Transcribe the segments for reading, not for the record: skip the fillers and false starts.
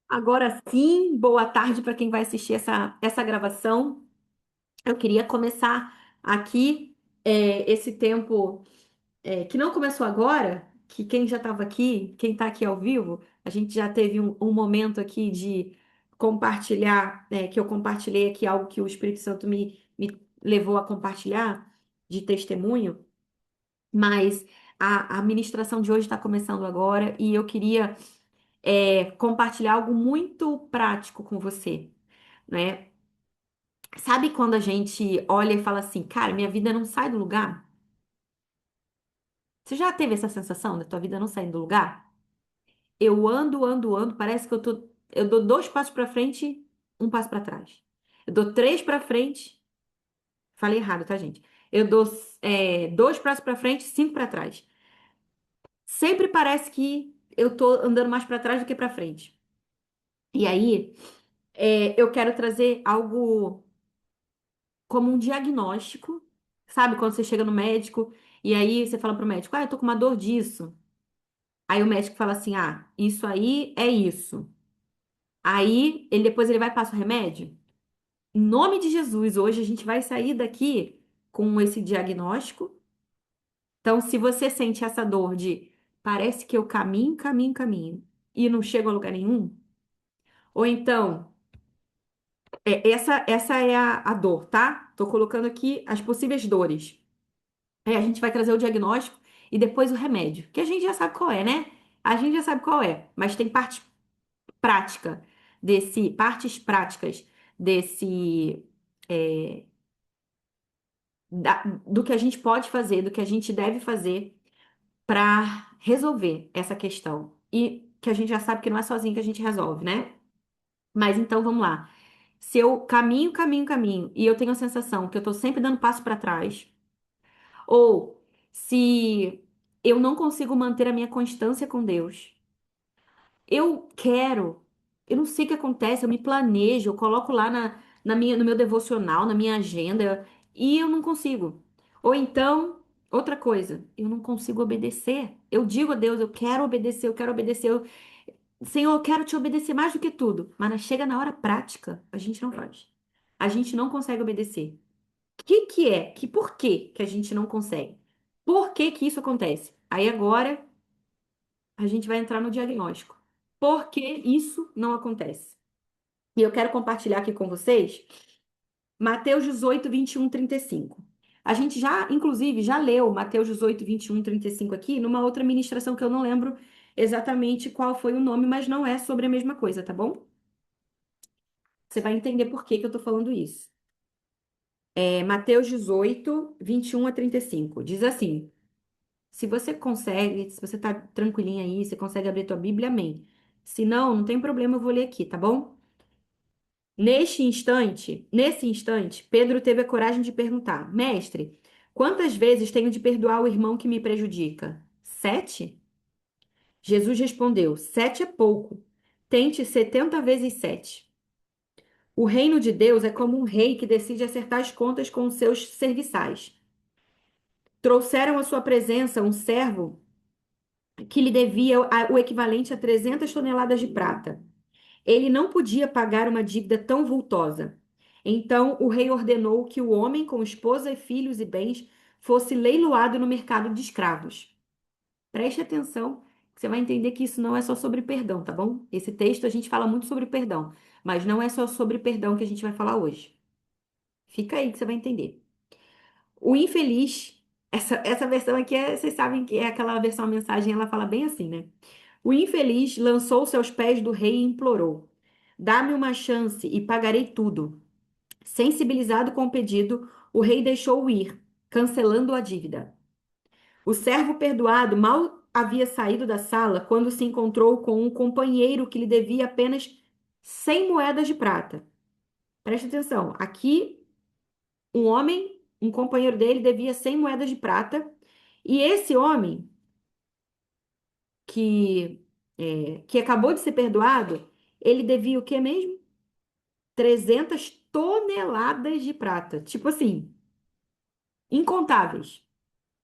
Agora sim, boa tarde para quem vai assistir essa gravação. Eu queria começar aqui esse tempo que não começou agora, que quem já estava aqui, quem está aqui ao vivo, a gente já teve um momento aqui de compartilhar, que eu compartilhei aqui algo que o Espírito Santo me levou a compartilhar de testemunho, mas a ministração de hoje está começando agora e eu queria compartilhar algo muito prático com você, né? Sabe quando a gente olha e fala assim, cara, minha vida não sai do lugar? Você já teve essa sensação da tua vida não sair do lugar? Eu ando, ando, ando, parece que eu dou dois passos para frente, um passo para trás. Eu dou três para frente, falei errado, tá, gente? Eu dou dois passos para frente, cinco para trás. Sempre parece que eu tô andando mais para trás do que para frente. E aí, eu quero trazer algo como um diagnóstico, sabe? Quando você chega no médico e aí você fala pro médico, eu tô com uma dor disso. Aí o médico fala assim, isso aí é isso. Aí ele depois ele vai e passa o remédio. Em nome de Jesus, hoje a gente vai sair daqui com esse diagnóstico. Então, se você sente essa dor de parece que eu caminho, caminho, caminho e não chego a lugar nenhum, ou então, essa é a dor, tá? Tô colocando aqui as possíveis dores. A gente vai trazer o diagnóstico e depois o remédio, que a gente já sabe qual é, né? A gente já sabe qual é, mas tem prática partes práticas desse, é, do que a gente pode fazer, do que a gente deve fazer para resolver essa questão. E que a gente já sabe que não é sozinho que a gente resolve, né? Mas então vamos lá. Se eu caminho, caminho, caminho, e eu tenho a sensação que eu tô sempre dando passo para trás, ou se eu não consigo manter a minha constância com Deus, eu quero, eu não sei o que acontece, eu me planejo, eu coloco lá no meu devocional, na minha agenda, e eu não consigo. Ou então, outra coisa, eu não consigo obedecer. Eu digo a Deus, eu quero obedecer, eu quero obedecer. Senhor, eu quero te obedecer mais do que tudo. Mas chega na hora prática, a gente não faz. A gente não consegue obedecer. O que é? Por que que a gente não consegue? Por que que isso acontece? Aí agora a gente vai entrar no diagnóstico. Por que isso não acontece? E eu quero compartilhar aqui com vocês Mateus 18, 21, 35. A gente já, inclusive, já leu Mateus 18, 21, 35 aqui numa outra ministração que eu não lembro exatamente qual foi o nome, mas não é sobre a mesma coisa, tá bom? Você vai entender por que que eu tô falando isso. Mateus 18, 21 a 35. Diz assim: se você consegue, se você tá tranquilinha aí, você consegue abrir tua Bíblia, amém. Se não, não tem problema, eu vou ler aqui, tá bom? Nesse instante, Pedro teve a coragem de perguntar: Mestre, quantas vezes tenho de perdoar o irmão que me prejudica? 7? Jesus respondeu: 7 é pouco. Tente 70 vezes 7. O reino de Deus é como um rei que decide acertar as contas com os seus serviçais. Trouxeram à sua presença um servo que lhe devia o equivalente a 300 toneladas de prata. Ele não podia pagar uma dívida tão vultosa. Então o rei ordenou que o homem, com esposa e filhos e bens, fosse leiloado no mercado de escravos. Preste atenção, que você vai entender que isso não é só sobre perdão, tá bom? Esse texto a gente fala muito sobre perdão, mas não é só sobre perdão que a gente vai falar hoje. Fica aí que você vai entender. O infeliz, essa versão aqui, vocês sabem que é aquela versão, a mensagem, ela fala bem assim, né? O infeliz lançou-se aos pés do rei e implorou: Dá-me uma chance e pagarei tudo. Sensibilizado com o pedido, o rei deixou-o ir, cancelando a dívida. O servo perdoado mal havia saído da sala quando se encontrou com um companheiro que lhe devia apenas 100 moedas de prata. Preste atenção, aqui um homem, um companheiro dele, devia 100 moedas de prata, e esse homem que, que acabou de ser perdoado, ele devia o quê mesmo? 300 toneladas de prata. Tipo assim, incontáveis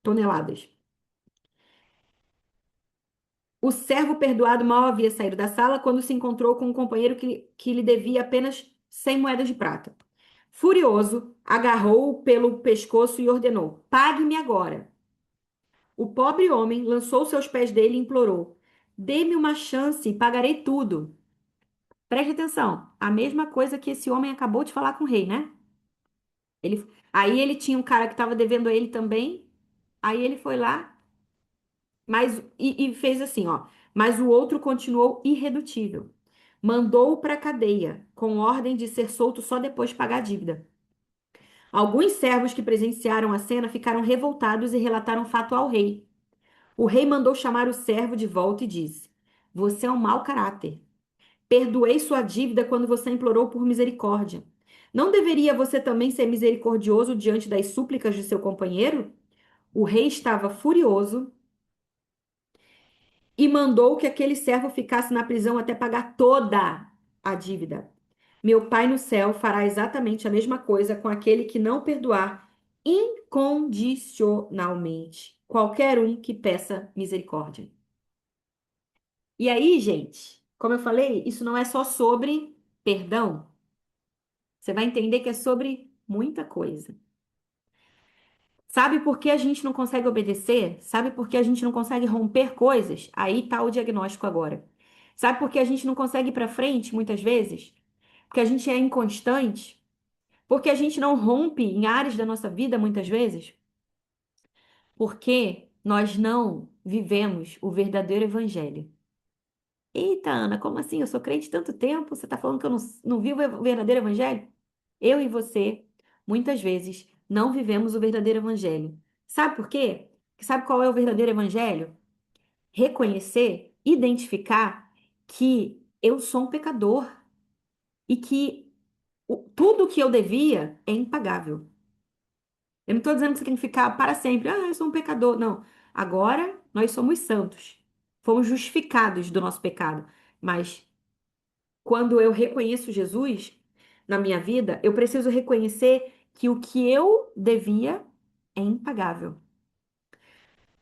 toneladas. O servo perdoado mal havia saído da sala quando se encontrou com um companheiro que lhe devia apenas 100 moedas de prata. Furioso, agarrou-o pelo pescoço e ordenou: Pague-me agora. O pobre homem lançou-se aos pés dele e implorou: Dê-me uma chance e pagarei tudo. Preste atenção, a mesma coisa que esse homem acabou de falar com o rei, né? Aí ele tinha um cara que estava devendo a ele também. Aí ele foi lá, e fez assim, ó. Mas o outro continuou irredutível. Mandou-o para a cadeia, com ordem de ser solto só depois de pagar a dívida. Alguns servos que presenciaram a cena ficaram revoltados e relataram o fato ao rei. O rei mandou chamar o servo de volta e disse: Você é um mau caráter. Perdoei sua dívida quando você implorou por misericórdia. Não deveria você também ser misericordioso diante das súplicas de seu companheiro? O rei estava furioso e mandou que aquele servo ficasse na prisão até pagar toda a dívida. Meu Pai no céu fará exatamente a mesma coisa com aquele que não perdoar incondicionalmente qualquer um que peça misericórdia. E aí, gente, como eu falei, isso não é só sobre perdão. Você vai entender que é sobre muita coisa. Sabe por que a gente não consegue obedecer? Sabe por que a gente não consegue romper coisas? Aí tá o diagnóstico agora. Sabe por que a gente não consegue ir para frente muitas vezes? Porque a gente é inconstante? Porque a gente não rompe em áreas da nossa vida muitas vezes? Porque nós não vivemos o verdadeiro evangelho. Eita, Ana, como assim? Eu sou crente tanto tempo, você está falando que eu não vivo o verdadeiro evangelho? Eu e você, muitas vezes, não vivemos o verdadeiro evangelho. Sabe por quê? Sabe qual é o verdadeiro evangelho? Reconhecer, identificar que eu sou um pecador e que tudo que eu devia é impagável. Eu não estou dizendo que você tem que ficar para sempre, eu sou um pecador. Não. Agora nós somos santos. Fomos justificados do nosso pecado. Mas quando eu reconheço Jesus na minha vida, eu preciso reconhecer que o que eu devia é impagável.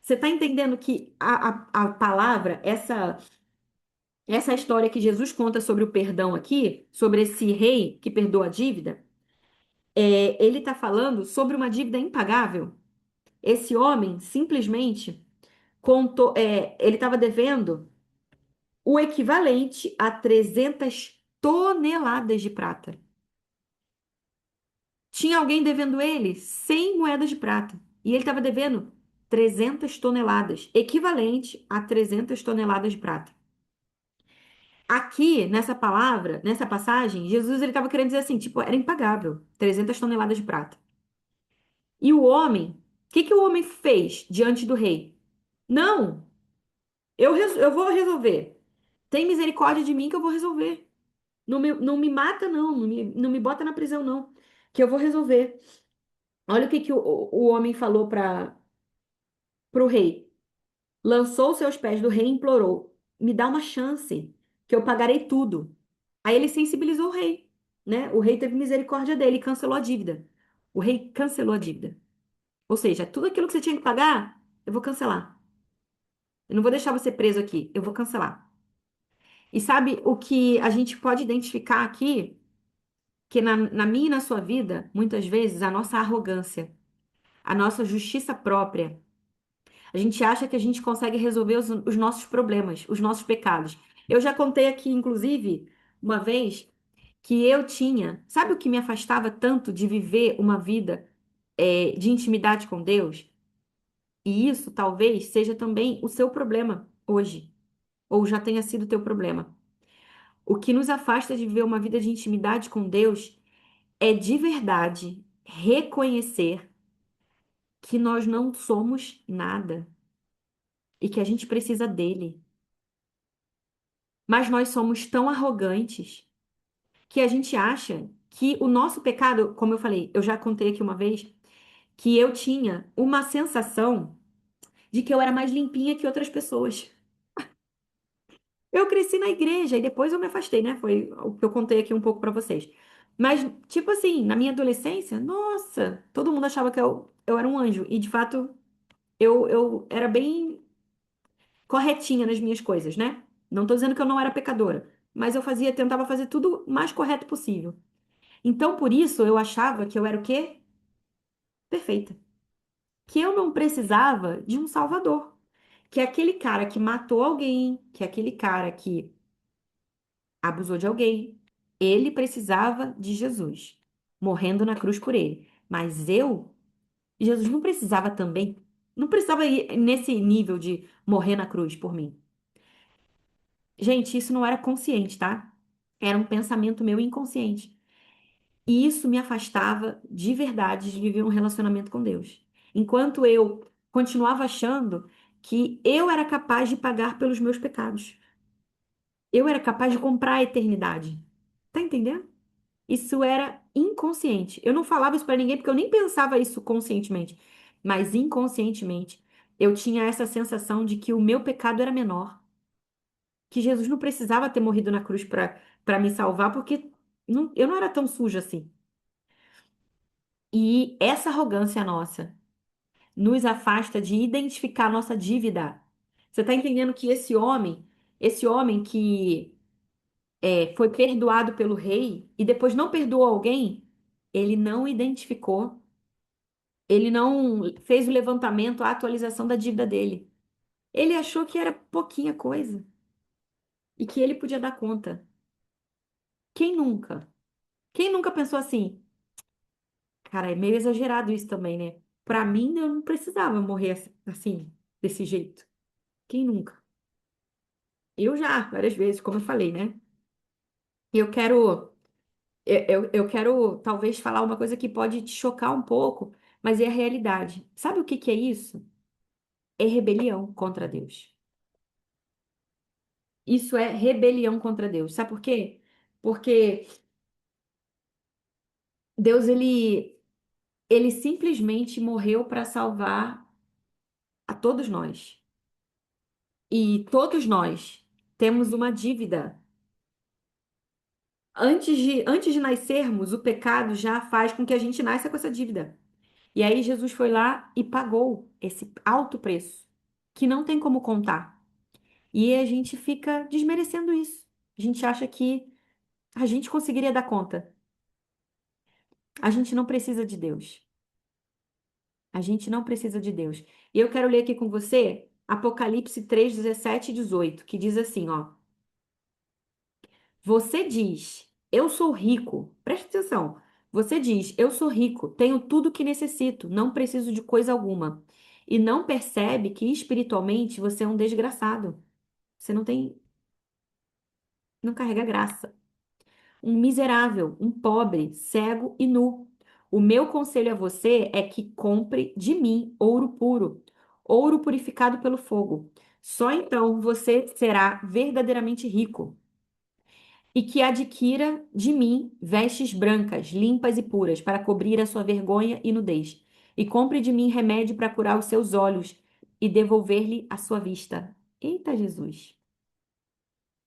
Você está entendendo que a palavra, essa história que Jesus conta sobre o perdão aqui, sobre esse rei que perdoa a dívida, ele está falando sobre uma dívida impagável. Esse homem simplesmente contou, ele estava devendo o equivalente a 300 toneladas de prata. Tinha alguém devendo ele 100 moedas de prata. E ele estava devendo 300 toneladas, equivalente a 300 toneladas de prata. Aqui, nessa palavra, nessa passagem, Jesus ele estava querendo dizer assim, tipo, era impagável, 300 toneladas de prata. E o homem, o que que o homem fez diante do rei? Não, eu vou resolver. Tem misericórdia de mim que eu vou resolver. Não me mata, não me bota na prisão, não, que eu vou resolver. Olha o que que o homem falou para o rei. Lançou-se aos pés do rei e implorou: Me dá uma chance, que eu pagarei tudo. Aí ele sensibilizou o rei, né? O rei teve misericórdia dele e cancelou a dívida. O rei cancelou a dívida. Ou seja, tudo aquilo que você tinha que pagar, eu vou cancelar. Eu não vou deixar você preso aqui, eu vou cancelar. E sabe o que a gente pode identificar aqui? Que na minha e na sua vida, muitas vezes, a nossa arrogância, a nossa justiça própria, a gente acha que a gente consegue resolver os nossos problemas, os nossos pecados. Eu já contei aqui, inclusive, uma vez que eu tinha. Sabe o que me afastava tanto de viver uma vida, de intimidade com Deus? E isso talvez seja também o seu problema hoje, ou já tenha sido o teu problema. O que nos afasta de viver uma vida de intimidade com Deus é de verdade reconhecer que nós não somos nada e que a gente precisa dele. Mas nós somos tão arrogantes que a gente acha que o nosso pecado, como eu falei, eu já contei aqui uma vez, que eu tinha uma sensação de que eu era mais limpinha que outras pessoas. Eu cresci na igreja e depois eu me afastei, né? Foi o que eu contei aqui um pouco pra vocês. Mas, tipo assim, na minha adolescência, nossa, todo mundo achava que eu era um anjo. E, de fato, eu era bem corretinha nas minhas coisas, né? Não tô dizendo que eu não era pecadora, mas eu fazia, tentava fazer tudo o mais correto possível. Então, por isso, eu achava que eu era o quê? Perfeita. Que eu não precisava de um salvador. Que aquele cara que matou alguém, que aquele cara que abusou de alguém, ele precisava de Jesus, morrendo na cruz por ele. Mas eu, Jesus não precisava também, não precisava ir nesse nível de morrer na cruz por mim. Gente, isso não era consciente, tá? Era um pensamento meu inconsciente. E isso me afastava de verdade de viver um relacionamento com Deus. Enquanto eu continuava achando que eu era capaz de pagar pelos meus pecados. Eu era capaz de comprar a eternidade. Tá entendendo? Isso era inconsciente. Eu não falava isso pra ninguém porque eu nem pensava isso conscientemente. Mas inconscientemente, eu tinha essa sensação de que o meu pecado era menor, que Jesus não precisava ter morrido na cruz para me salvar, porque eu não era tão suja assim. E essa arrogância nossa nos afasta de identificar a nossa dívida. Você está entendendo que esse homem que foi perdoado pelo rei e depois não perdoou alguém, ele não identificou, ele não fez o levantamento, a atualização da dívida dele. Ele achou que era pouquinha coisa e que ele podia dar conta. Quem nunca? Quem nunca pensou assim? Cara, é meio exagerado isso também, né? Pra mim, eu não precisava morrer assim, desse jeito. Quem nunca? Eu já, várias vezes, como eu falei, né? E eu quero talvez falar uma coisa que pode te chocar um pouco, mas é a realidade. Sabe o que que é isso? É rebelião contra Deus. Isso é rebelião contra Deus. Sabe por quê? Porque Deus, ele simplesmente morreu para salvar a todos nós. E todos nós temos uma dívida. Antes de nascermos, o pecado já faz com que a gente nasça com essa dívida. E aí Jesus foi lá e pagou esse alto preço, que não tem como contar. E a gente fica desmerecendo isso. A gente acha que a gente conseguiria dar conta. A gente não precisa de Deus. A gente não precisa de Deus. E eu quero ler aqui com você Apocalipse 3, 17 e 18, que diz assim, ó. Você diz, eu sou rico. Preste atenção. Você diz, eu sou rico, tenho tudo o que necessito, não preciso de coisa alguma. E não percebe que espiritualmente você é um desgraçado. Você não carrega graça. Um miserável, um pobre, cego e nu. O meu conselho a você é que compre de mim ouro puro, ouro purificado pelo fogo. Só então você será verdadeiramente rico. E que adquira de mim vestes brancas, limpas e puras, para cobrir a sua vergonha e nudez. E compre de mim remédio para curar os seus olhos e devolver-lhe a sua vista. Eita, Jesus!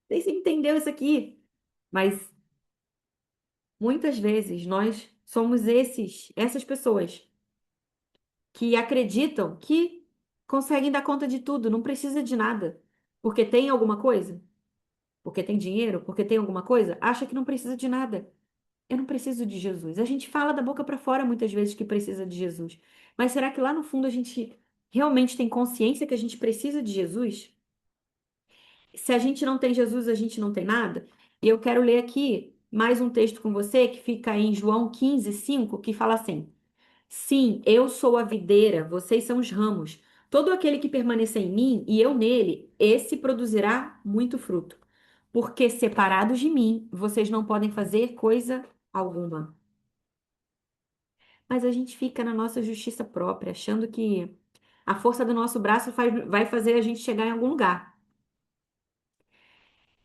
Nem se entendeu isso aqui, mas muitas vezes nós somos essas pessoas que acreditam que conseguem dar conta de tudo, não precisa de nada, porque tem alguma coisa, porque tem dinheiro, porque tem alguma coisa, acha que não precisa de nada. Eu não preciso de Jesus. A gente fala da boca para fora muitas vezes que precisa de Jesus, mas será que lá no fundo a gente realmente tem consciência que a gente precisa de Jesus? Se a gente não tem Jesus, a gente não tem nada? E eu quero ler aqui mais um texto com você que fica em João 15:5, que fala assim: Sim, eu sou a videira, vocês são os ramos. Todo aquele que permanecer em mim e eu nele, esse produzirá muito fruto. Porque separados de mim, vocês não podem fazer coisa alguma. Mas a gente fica na nossa justiça própria, achando que a força do nosso braço vai fazer a gente chegar em algum lugar.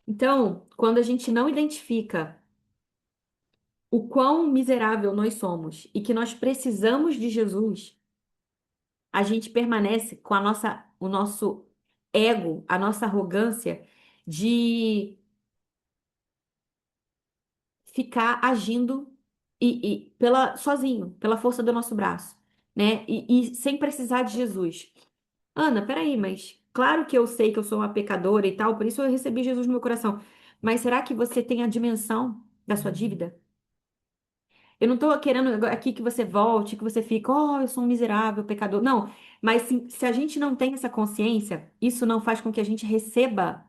Então, quando a gente não identifica o quão miserável nós somos e que nós precisamos de Jesus, a gente permanece com o nosso ego, a nossa arrogância de ficar agindo sozinho, pela força do nosso braço, né? E sem precisar de Jesus. Ana, peraí, mas Claro que eu sei que eu sou uma pecadora e tal, por isso eu recebi Jesus no meu coração. Mas será que você tem a dimensão da sua dívida? Eu não estou querendo aqui que você volte, que você fique, oh, eu sou um miserável pecador. Não, mas se a gente não tem essa consciência, isso não faz com que a gente receba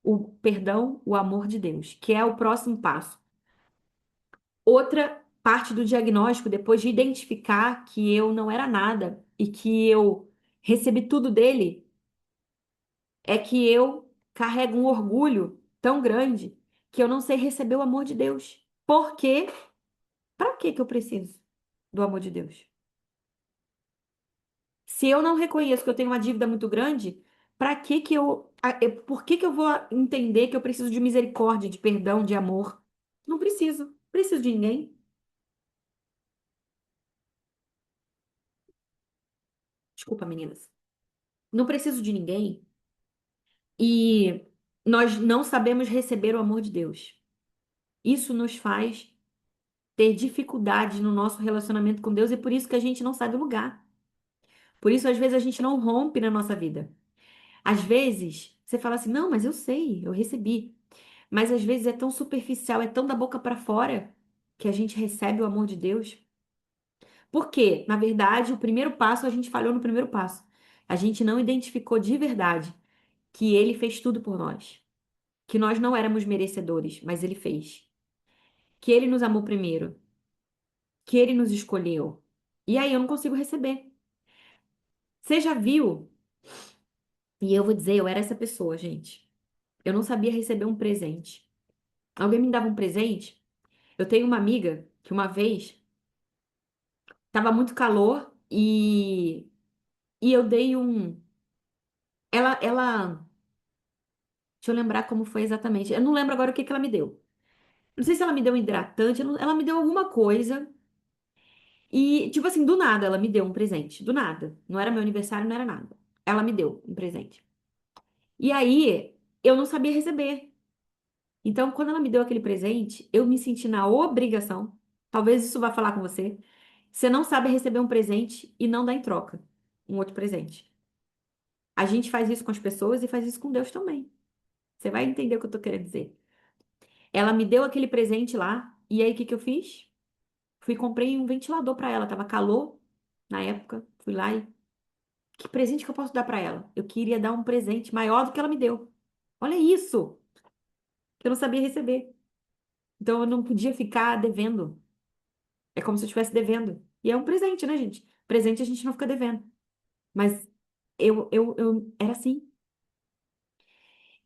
o perdão, o amor de Deus, que é o próximo passo. Outra parte do diagnóstico, depois de identificar que eu não era nada e que eu recebi tudo dele, é que eu carrego um orgulho tão grande que eu não sei receber o amor de Deus. Por quê? Para que que eu preciso do amor de Deus? Se eu não reconheço que eu tenho uma dívida muito grande, para que que por que que eu vou entender que eu preciso de misericórdia, de perdão, de amor? Não preciso. Preciso de ninguém. Desculpa, meninas. Não preciso de ninguém. E nós não sabemos receber o amor de Deus. Isso nos faz ter dificuldades no nosso relacionamento com Deus e por isso que a gente não sai do lugar. Por isso, às vezes, a gente não rompe na nossa vida. Às vezes, você fala assim: não, mas eu sei, eu recebi. Mas às vezes é tão superficial, é tão da boca para fora que a gente recebe o amor de Deus. Por quê? Na verdade, o primeiro passo, a gente falhou no primeiro passo. A gente não identificou de verdade que Ele fez tudo por nós. Que nós não éramos merecedores, mas Ele fez. Que Ele nos amou primeiro. Que Ele nos escolheu. E aí eu não consigo receber. Você já viu? E eu vou dizer, eu era essa pessoa, gente. Eu não sabia receber um presente. Alguém me dava um presente? Eu tenho uma amiga que uma vez tava muito calor e eu dei um. Ela, deixa eu lembrar como foi exatamente. Eu não lembro agora o que que ela me deu. Não sei se ela me deu um hidratante, ela me deu alguma coisa. E, tipo assim, do nada ela me deu um presente. Do nada. Não era meu aniversário, não era nada. Ela me deu um presente. E aí, eu não sabia receber. Então, quando ela me deu aquele presente, eu me senti na obrigação. Talvez isso vá falar com você. Você não sabe receber um presente e não dá em troca um outro presente. A gente faz isso com as pessoas e faz isso com Deus também. Você vai entender o que eu tô querendo dizer. Ela me deu aquele presente lá, e aí o que que eu fiz? Fui e comprei um ventilador pra ela. Tava calor na época. Fui lá e que presente que eu posso dar pra ela? Eu queria dar um presente maior do que ela me deu. Olha isso, que eu não sabia receber. Então eu não podia ficar devendo. É como se eu estivesse devendo. E é um presente, né, gente? Presente a gente não fica devendo. Mas eu era assim.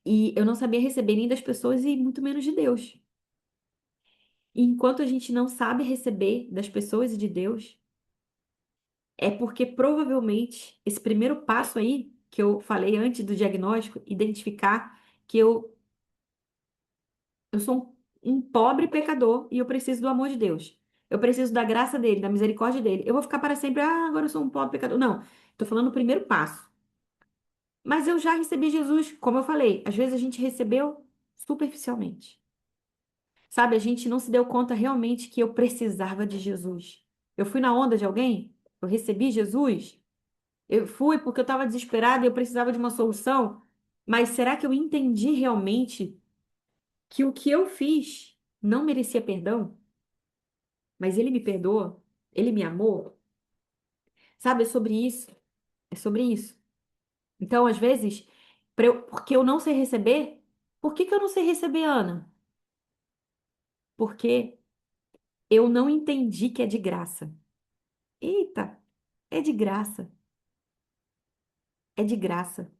E eu não sabia receber nem das pessoas e muito menos de Deus. E enquanto a gente não sabe receber das pessoas e de Deus, é porque provavelmente esse primeiro passo aí, que eu falei antes do diagnóstico, identificar que eu sou um pobre pecador e eu preciso do amor de Deus. Eu preciso da graça dele, da misericórdia dele. Eu vou ficar para sempre, ah, agora eu sou um pobre pecador. Não, estou falando o primeiro passo. Mas eu já recebi Jesus, como eu falei, às vezes a gente recebeu superficialmente. Sabe, a gente não se deu conta realmente que eu precisava de Jesus. Eu fui na onda de alguém, eu recebi Jesus, eu fui porque eu estava desesperada e eu precisava de uma solução. Mas será que eu entendi realmente que o que eu fiz não merecia perdão? Mas ele me perdoou? Ele me amou? Sabe, é sobre isso. É sobre isso. Então, às vezes, porque eu não sei receber, por que que eu não sei receber, Ana? Porque eu não entendi que é de graça. Eita, é de graça. É de graça.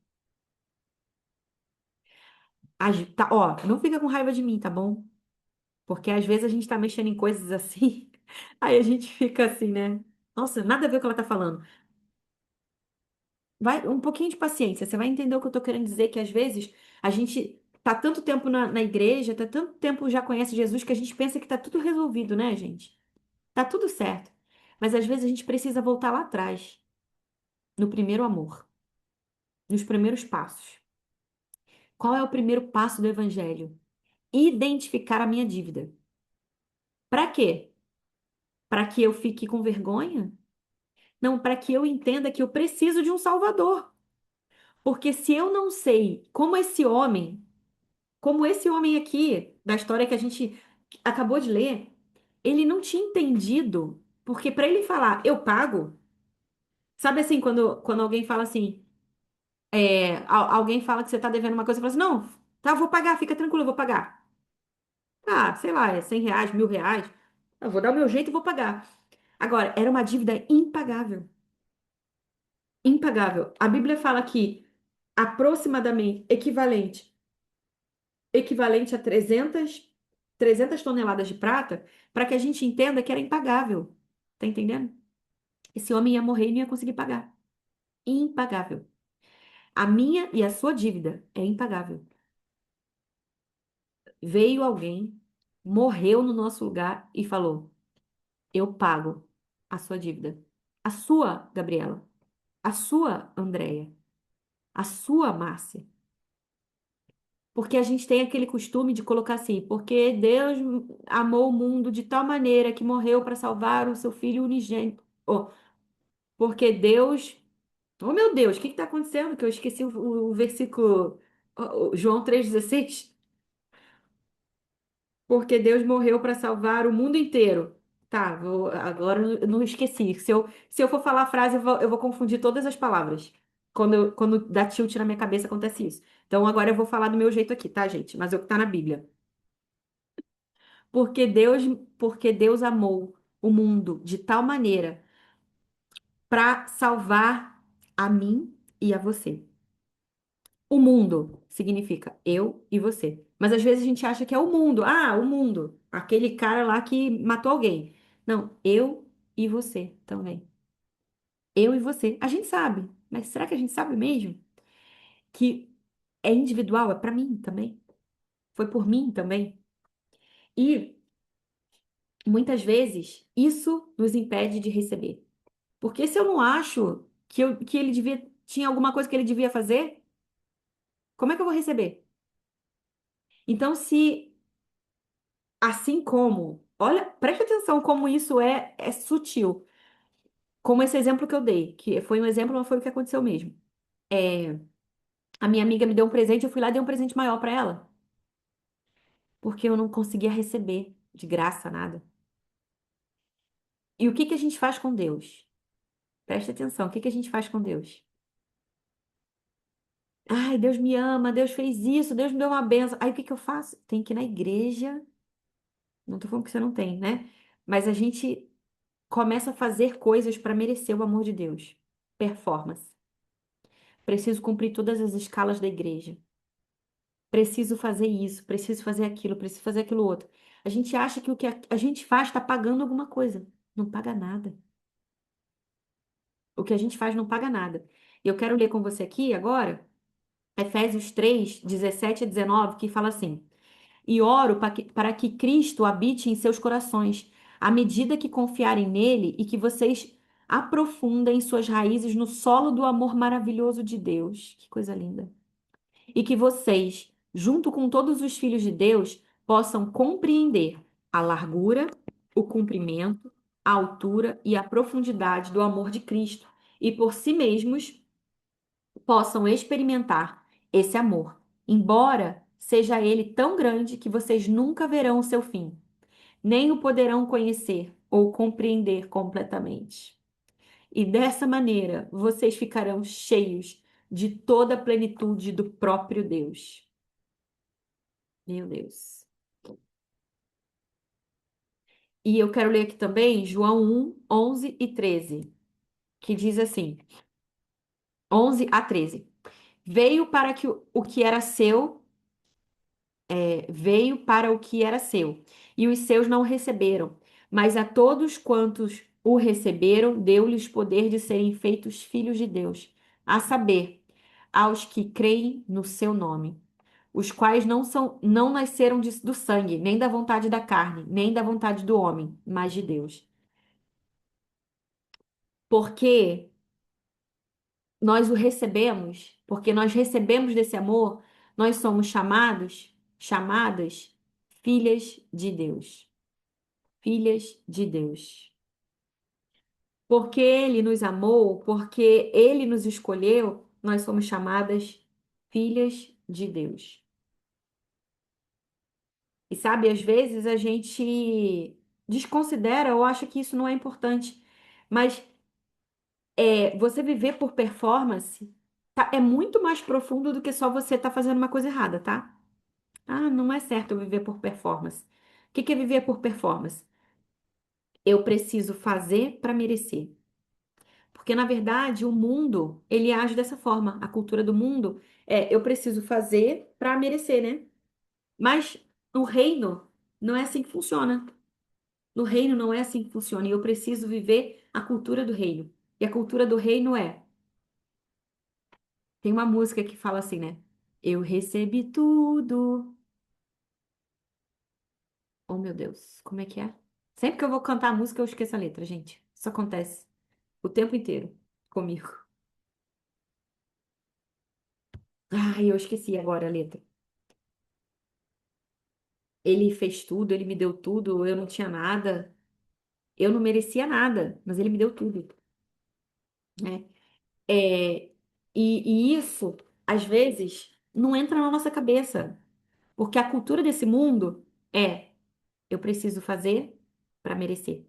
Ó, não fica com raiva de mim, tá bom? Porque às vezes a gente tá mexendo em coisas assim, aí a gente fica assim, né? Nossa, nada a ver com o que ela tá falando. Vai, um pouquinho de paciência, você vai entender o que eu tô querendo dizer, que às vezes a gente tá tanto tempo na igreja, tá tanto tempo já conhece Jesus, que a gente pensa que tá tudo resolvido, né, gente? Tá tudo certo. Mas às vezes a gente precisa voltar lá atrás, no primeiro amor, nos primeiros passos. Qual é o primeiro passo do evangelho? Identificar a minha dívida. Para quê? Para que eu fique com vergonha? Não, para que eu entenda que eu preciso de um Salvador. Porque se eu não sei como esse homem aqui, da história que a gente acabou de ler, ele não tinha entendido, porque para ele falar, eu pago, sabe assim, quando alguém fala assim, alguém fala que você tá devendo uma coisa, você fala assim, não, tá, eu vou pagar, fica tranquilo, eu vou pagar. Ah, sei lá, é 100 reais, 1.000 reais, eu vou dar o meu jeito e vou pagar. Agora, era uma dívida impagável. Impagável. A Bíblia fala que aproximadamente equivalente a 300 toneladas de prata, para que a gente entenda que era impagável. Tá entendendo? Esse homem ia morrer e não ia conseguir pagar. Impagável. A minha e a sua dívida é impagável. Veio alguém, morreu no nosso lugar e falou: eu pago a sua dívida. A sua, Gabriela. A sua, Andréia. A sua, Márcia. Porque a gente tem aquele costume de colocar assim, porque Deus amou o mundo de tal maneira que morreu para salvar o seu filho unigênito. Oh, porque Deus. Oh, meu Deus, o que está acontecendo? Que eu esqueci o versículo João 3,16. Porque Deus morreu para salvar o mundo inteiro. Tá, agora eu não esqueci. Se eu for falar a frase, eu vou confundir todas as palavras. Quando dá tilt na minha cabeça, acontece isso. Então agora eu vou falar do meu jeito aqui, tá, gente? Mas é o que tá na Bíblia. Porque Deus, porque Deus amou o mundo de tal maneira para salvar a mim e a você. O mundo significa eu e você. Mas às vezes a gente acha que é o mundo. Ah, o mundo. Aquele cara lá que matou alguém. Não, eu e você também. Eu e você. A gente sabe, mas será que a gente sabe mesmo que é individual? É para mim também. Foi por mim também. E muitas vezes isso nos impede de receber. Porque se eu não acho que ele tinha alguma coisa que ele devia fazer, como é que eu vou receber? Então, se assim como, olha, preste atenção como isso é sutil. Como esse exemplo que eu dei, que foi um exemplo, mas foi o que aconteceu mesmo. É, a minha amiga me deu um presente, eu fui lá e dei um presente maior para ela, porque eu não conseguia receber de graça nada. E o que que a gente faz com Deus? Preste atenção, o que que a gente faz com Deus? Ai, Deus me ama, Deus fez isso, Deus me deu uma benção. Aí o que que eu faço? Tem que ir na igreja. Não tô falando que você não tem, né? Mas a gente começa a fazer coisas para merecer o amor de Deus. Performance. Preciso cumprir todas as escalas da igreja. Preciso fazer isso, preciso fazer aquilo, preciso fazer aquilo outro. A gente acha que o que a gente faz está pagando alguma coisa. Não paga nada. O que a gente faz não paga nada. E eu quero ler com você aqui agora, Efésios 3:17 a 19, que fala assim: E oro para que Cristo habite em seus corações, à medida que confiarem nele e que vocês aprofundem suas raízes no solo do amor maravilhoso de Deus. Que coisa linda. E que vocês, junto com todos os filhos de Deus, possam compreender a largura, o comprimento, a altura e a profundidade do amor de Cristo e por si mesmos possam experimentar esse amor, embora seja ele tão grande que vocês nunca verão o seu fim, nem o poderão conhecer ou compreender completamente. E dessa maneira vocês ficarão cheios de toda a plenitude do próprio Deus. Meu Deus. E eu quero ler aqui também João 1:11 e 13, que diz assim: 11 a 13. Veio para que o que era seu veio para o que era seu, e os seus não o receberam. Mas a todos quantos o receberam, deu-lhes poder de serem feitos filhos de Deus, a saber, aos que creem no seu nome, os quais não nasceram do sangue, nem da vontade da carne, nem da vontade do homem, mas de Deus. Porque nós o recebemos, porque nós recebemos desse amor, nós somos chamadas filhas de Deus. Filhas de Deus. Porque Ele nos amou, porque Ele nos escolheu, nós somos chamadas filhas de Deus. E sabe, às vezes a gente desconsidera ou acha que isso não é importante. Mas você viver por performance é muito mais profundo do que só você estar fazendo uma coisa errada, tá? Ah, não é certo eu viver por performance. O que que é viver por performance? Eu preciso fazer para merecer. Porque, na verdade, o mundo, ele age dessa forma. A cultura do mundo é eu preciso fazer para merecer, né? Mas no reino não é assim que funciona. No reino não é assim que funciona. E eu preciso viver a cultura do reino. E a cultura do reino é. Tem uma música que fala assim, né? Eu recebi tudo. Oh, meu Deus, como é que é? Sempre que eu vou cantar a música, eu esqueço a letra, gente. Isso acontece o tempo inteiro comigo. Ai, eu esqueci agora a letra. Ele fez tudo, ele me deu tudo, eu não tinha nada. Eu não merecia nada, mas ele me deu tudo, né? É, e isso, às vezes, não entra na nossa cabeça, porque a cultura desse mundo é eu preciso fazer para merecer.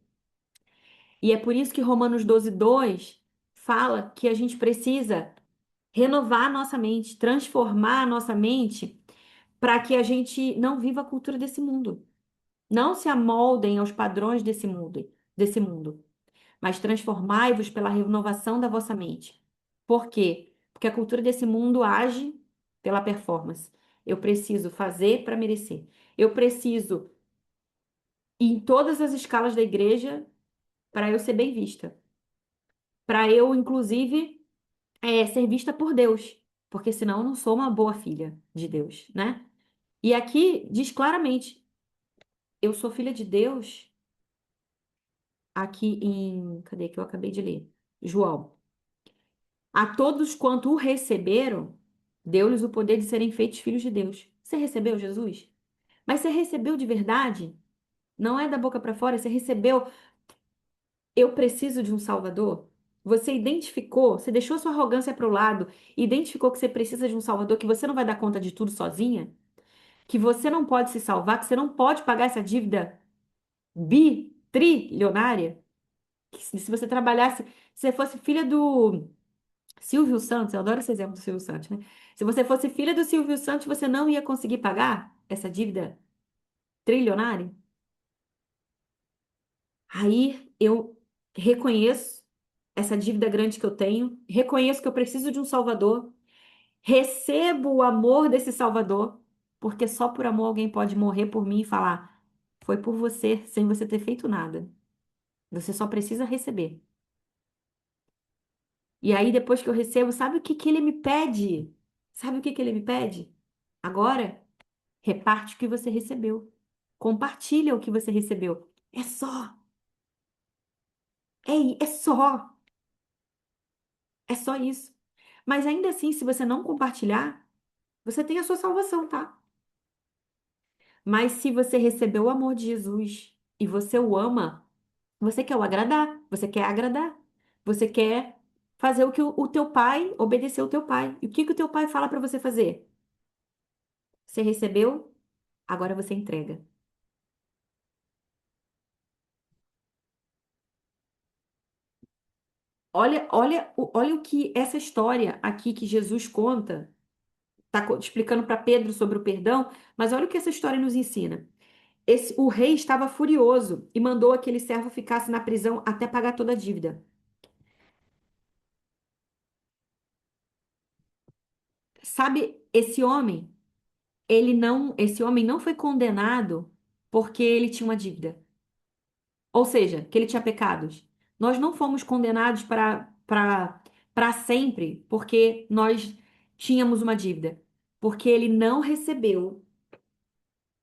E é por isso que Romanos 12:2 fala que a gente precisa renovar a nossa mente, transformar a nossa mente para que a gente não viva a cultura desse mundo. Não se amoldem aos padrões desse mundo, mas transformai-vos pela renovação da vossa mente. Por quê? Porque a cultura desse mundo age pela performance. Eu preciso fazer para merecer. Eu preciso ir em todas as escalas da igreja para eu ser bem vista. Para eu, inclusive, ser vista por Deus. Porque senão eu não sou uma boa filha de Deus, né? E aqui diz claramente: eu sou filha de Deus, aqui em. Cadê que eu acabei de ler? João. A todos quanto o receberam, deu-lhes o poder de serem feitos filhos de Deus. Você recebeu Jesus? Mas você recebeu de verdade? Não é da boca para fora, você recebeu. Eu preciso de um Salvador? Você identificou, você deixou sua arrogância para o lado, e identificou que você precisa de um Salvador, que você não vai dar conta de tudo sozinha, que você não pode se salvar, que você não pode pagar essa dívida bitrilionária? Que se você trabalhasse, se você fosse filha do Silvio Santos, eu adoro esse exemplo do Silvio Santos, né? Se você fosse filha do Silvio Santos, você não ia conseguir pagar essa dívida trilionária? Aí eu reconheço essa dívida grande que eu tenho, reconheço que eu preciso de um Salvador, recebo o amor desse Salvador, porque só por amor alguém pode morrer por mim e falar: foi por você, sem você ter feito nada. Você só precisa receber. E aí, depois que eu recebo, sabe o que que ele me pede? Sabe o que que ele me pede? Agora, reparte o que você recebeu. Compartilha o que você recebeu. É só. É só. É só isso. Mas ainda assim, se você não compartilhar, você tem a sua salvação, tá? Mas se você recebeu o amor de Jesus e você o ama, você quer o agradar, você quer agradar, você quer fazer o que o teu pai, obedecer o teu pai. E o que que o teu pai fala para você fazer? Você recebeu, agora você entrega. Olha o que essa história aqui que Jesus conta, está explicando para Pedro sobre o perdão, mas olha o que essa história nos ensina. O rei estava furioso e mandou que aquele servo ficasse na prisão até pagar toda a dívida. Sabe, esse homem não foi condenado porque ele tinha uma dívida. Ou seja, que ele tinha pecados. Nós não fomos condenados para sempre porque nós tínhamos uma dívida. Porque ele não recebeu,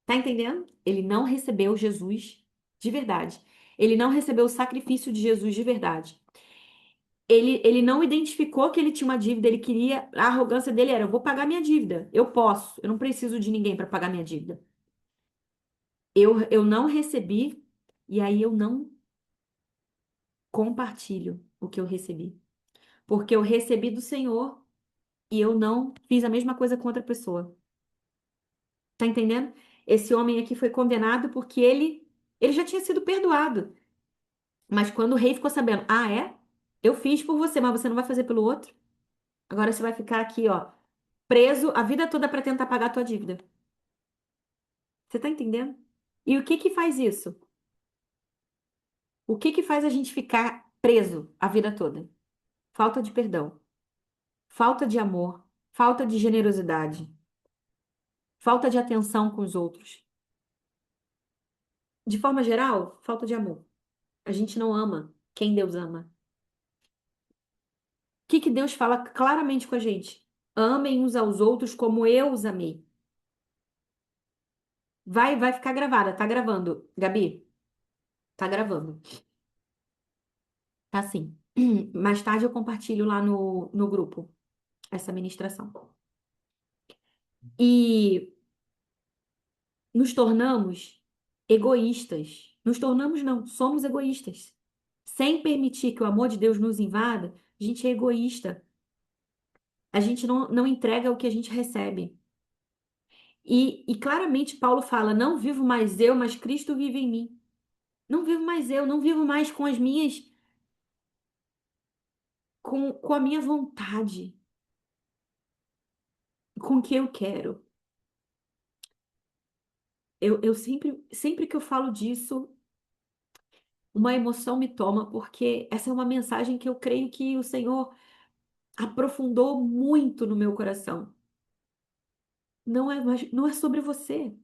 tá entendendo? Ele não recebeu Jesus de verdade. Ele não recebeu o sacrifício de Jesus de verdade. Ele não identificou que ele tinha uma dívida, ele queria, a arrogância dele era, eu vou pagar minha dívida, eu posso, eu não preciso de ninguém para pagar minha dívida. Eu não recebi, e aí eu não compartilho o que eu recebi. Porque eu recebi do Senhor. e eu não fiz a mesma coisa com outra pessoa. Tá entendendo? Esse homem aqui foi condenado porque ele já tinha sido perdoado. Mas quando o rei ficou sabendo, ah, é? Eu fiz por você, mas você não vai fazer pelo outro? Agora você vai ficar aqui, ó, preso a vida toda para tentar pagar a tua dívida. Você tá entendendo? E o que que faz isso? O que que faz a gente ficar preso a vida toda? Falta de perdão, falta de amor, falta de generosidade, falta de atenção com os outros. De forma geral, falta de amor. A gente não ama quem Deus ama. O que que Deus fala claramente com a gente? Amem uns aos outros como eu os amei. Vai ficar gravada. Tá gravando, Gabi? Tá gravando. Tá sim. Mais tarde eu compartilho lá no grupo essa ministração. E nos tornamos egoístas. Nos tornamos, não, somos egoístas. Sem permitir que o amor de Deus nos invada, a gente é egoísta. A gente não entrega o que a gente recebe. E claramente Paulo fala: não vivo mais eu, mas Cristo vive em mim. Não vivo mais eu, não vivo mais com as minhas, com a minha vontade, com o que eu quero. Eu sempre que eu falo disso, uma emoção me toma, porque essa é uma mensagem que eu creio que o Senhor aprofundou muito no meu coração. Não é sobre você.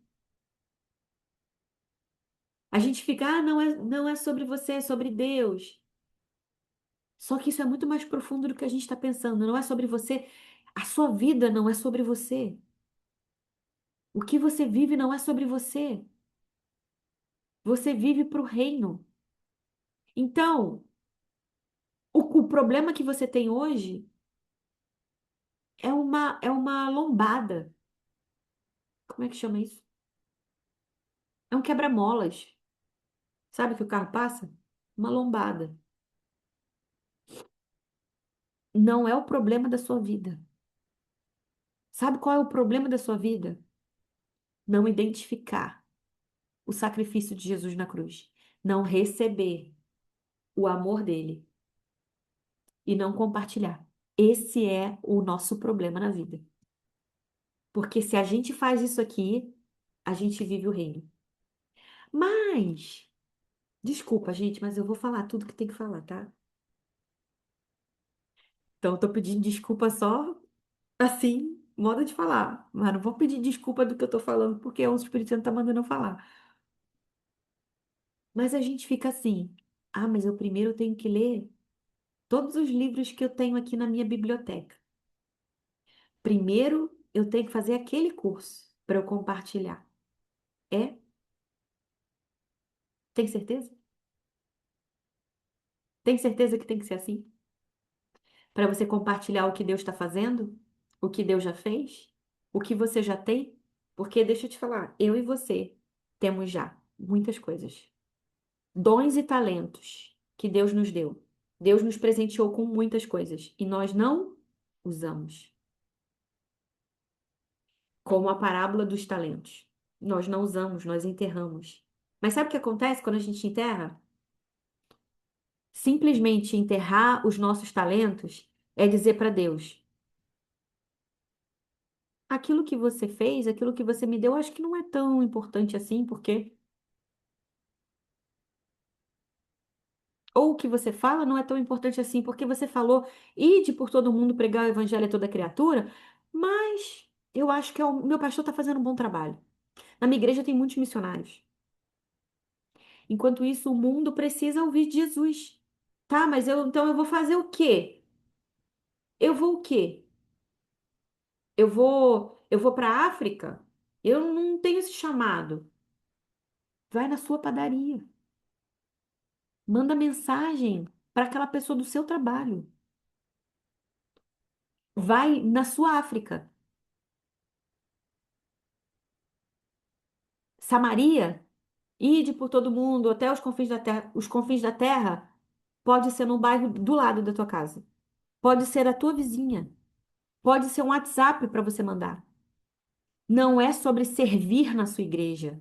A gente fica, ah, não é sobre você, é sobre Deus. Só que isso é muito mais profundo do que a gente está pensando. Não é sobre você. A sua vida não é sobre você. O que você vive não é sobre você. Você vive para o reino. Então, o problema que você tem hoje é uma lombada. Como é que chama isso? É um quebra-molas. Sabe que o carro passa? Uma lombada. Não é o problema da sua vida. Sabe qual é o problema da sua vida? Não identificar o sacrifício de Jesus na cruz. Não receber o amor dele e não compartilhar. Esse é o nosso problema na vida. Porque se a gente faz isso aqui, a gente vive o reino. Mas, desculpa, gente, mas eu vou falar tudo que tem que falar, tá? Então, eu tô pedindo desculpa só assim, modo de falar. Mas não vou pedir desculpa do que eu tô falando, porque o Espírito Santo tá mandando eu falar. Mas a gente fica assim, ah, mas eu primeiro tenho que ler todos os livros que eu tenho aqui na minha biblioteca. Primeiro eu tenho que fazer aquele curso para eu compartilhar. É? Tem certeza? Tem certeza que tem que ser assim? Para você compartilhar o que Deus está fazendo? O que Deus já fez? O que você já tem? Porque deixa eu te falar, eu e você temos já muitas coisas. Dons e talentos que Deus nos deu. Deus nos presenteou com muitas coisas e nós não usamos. Como a parábola dos talentos. Nós não usamos, nós enterramos. Mas sabe o que acontece quando a gente enterra? Simplesmente enterrar os nossos talentos é dizer para Deus: aquilo que você fez, aquilo que você me deu, acho que não é tão importante assim, porque. Ou o que você fala não é tão importante assim, porque você falou, ide por todo mundo pregar o evangelho a toda criatura, mas eu acho que o meu pastor está fazendo um bom trabalho. Na minha igreja tem muitos missionários. Enquanto isso, o mundo precisa ouvir de Jesus. Tá, mas então eu vou fazer o quê? Eu vou o quê? Eu vou para a África? Eu não tenho esse chamado. Vai na sua padaria. Manda mensagem para aquela pessoa do seu trabalho. Vai na sua África. Samaria, ide por todo mundo, até os confins da terra. Os confins da terra pode ser no bairro do lado da tua casa. Pode ser a tua vizinha. Pode ser um WhatsApp para você mandar. Não é sobre servir na sua igreja.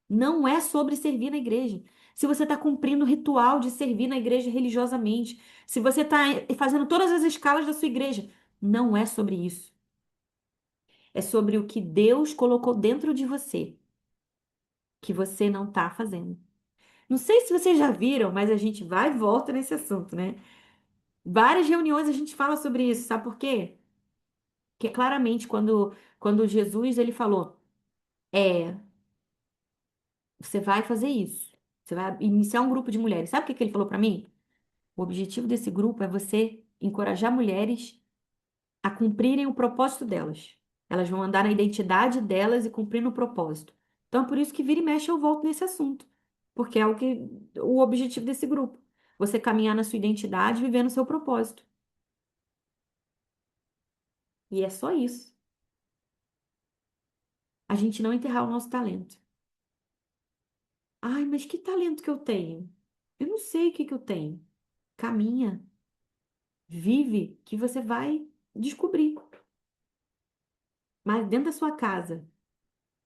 Não é sobre servir na igreja. Se você está cumprindo o ritual de servir na igreja religiosamente, se você está fazendo todas as escalas da sua igreja, não é sobre isso. É sobre o que Deus colocou dentro de você, que você não está fazendo. Não sei se vocês já viram, mas a gente vai e volta nesse assunto, né? Várias reuniões a gente fala sobre isso, sabe por quê? Porque claramente quando Jesus ele falou, é, você vai fazer isso. Você vai iniciar um grupo de mulheres. Sabe o que que ele falou para mim? O objetivo desse grupo é você encorajar mulheres a cumprirem o propósito delas. Elas vão andar na identidade delas e cumprir no propósito. Então, é por isso que vira e mexe eu volto nesse assunto. Porque é o objetivo desse grupo. Você caminhar na sua identidade, vivendo o seu propósito. E é só isso. A gente não enterrar o nosso talento. Ai, mas que talento que eu tenho? Eu não sei o que que eu tenho. Caminha, vive, que você vai descobrir. Mas dentro da sua casa,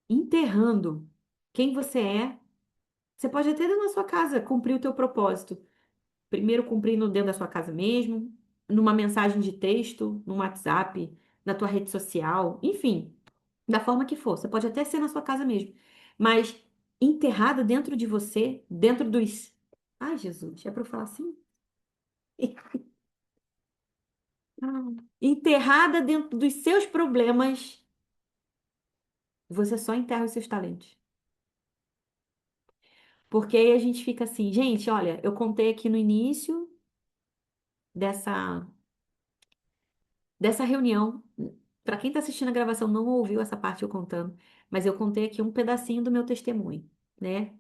enterrando quem você é, você pode até dentro da sua casa cumprir o teu propósito. Primeiro cumprindo dentro da sua casa mesmo, numa mensagem de texto, no WhatsApp, na tua rede social, enfim, da forma que for. Você pode até ser na sua casa mesmo, mas enterrada dentro de você, dentro dos... Ai, Jesus, é para eu falar assim? Enterrada dentro dos seus problemas, você só enterra os seus talentos. Porque aí a gente fica assim, gente, olha, eu contei aqui no início dessa, dessa reunião. Para quem está assistindo a gravação, não ouviu essa parte eu contando, mas eu contei aqui um pedacinho do meu testemunho, né?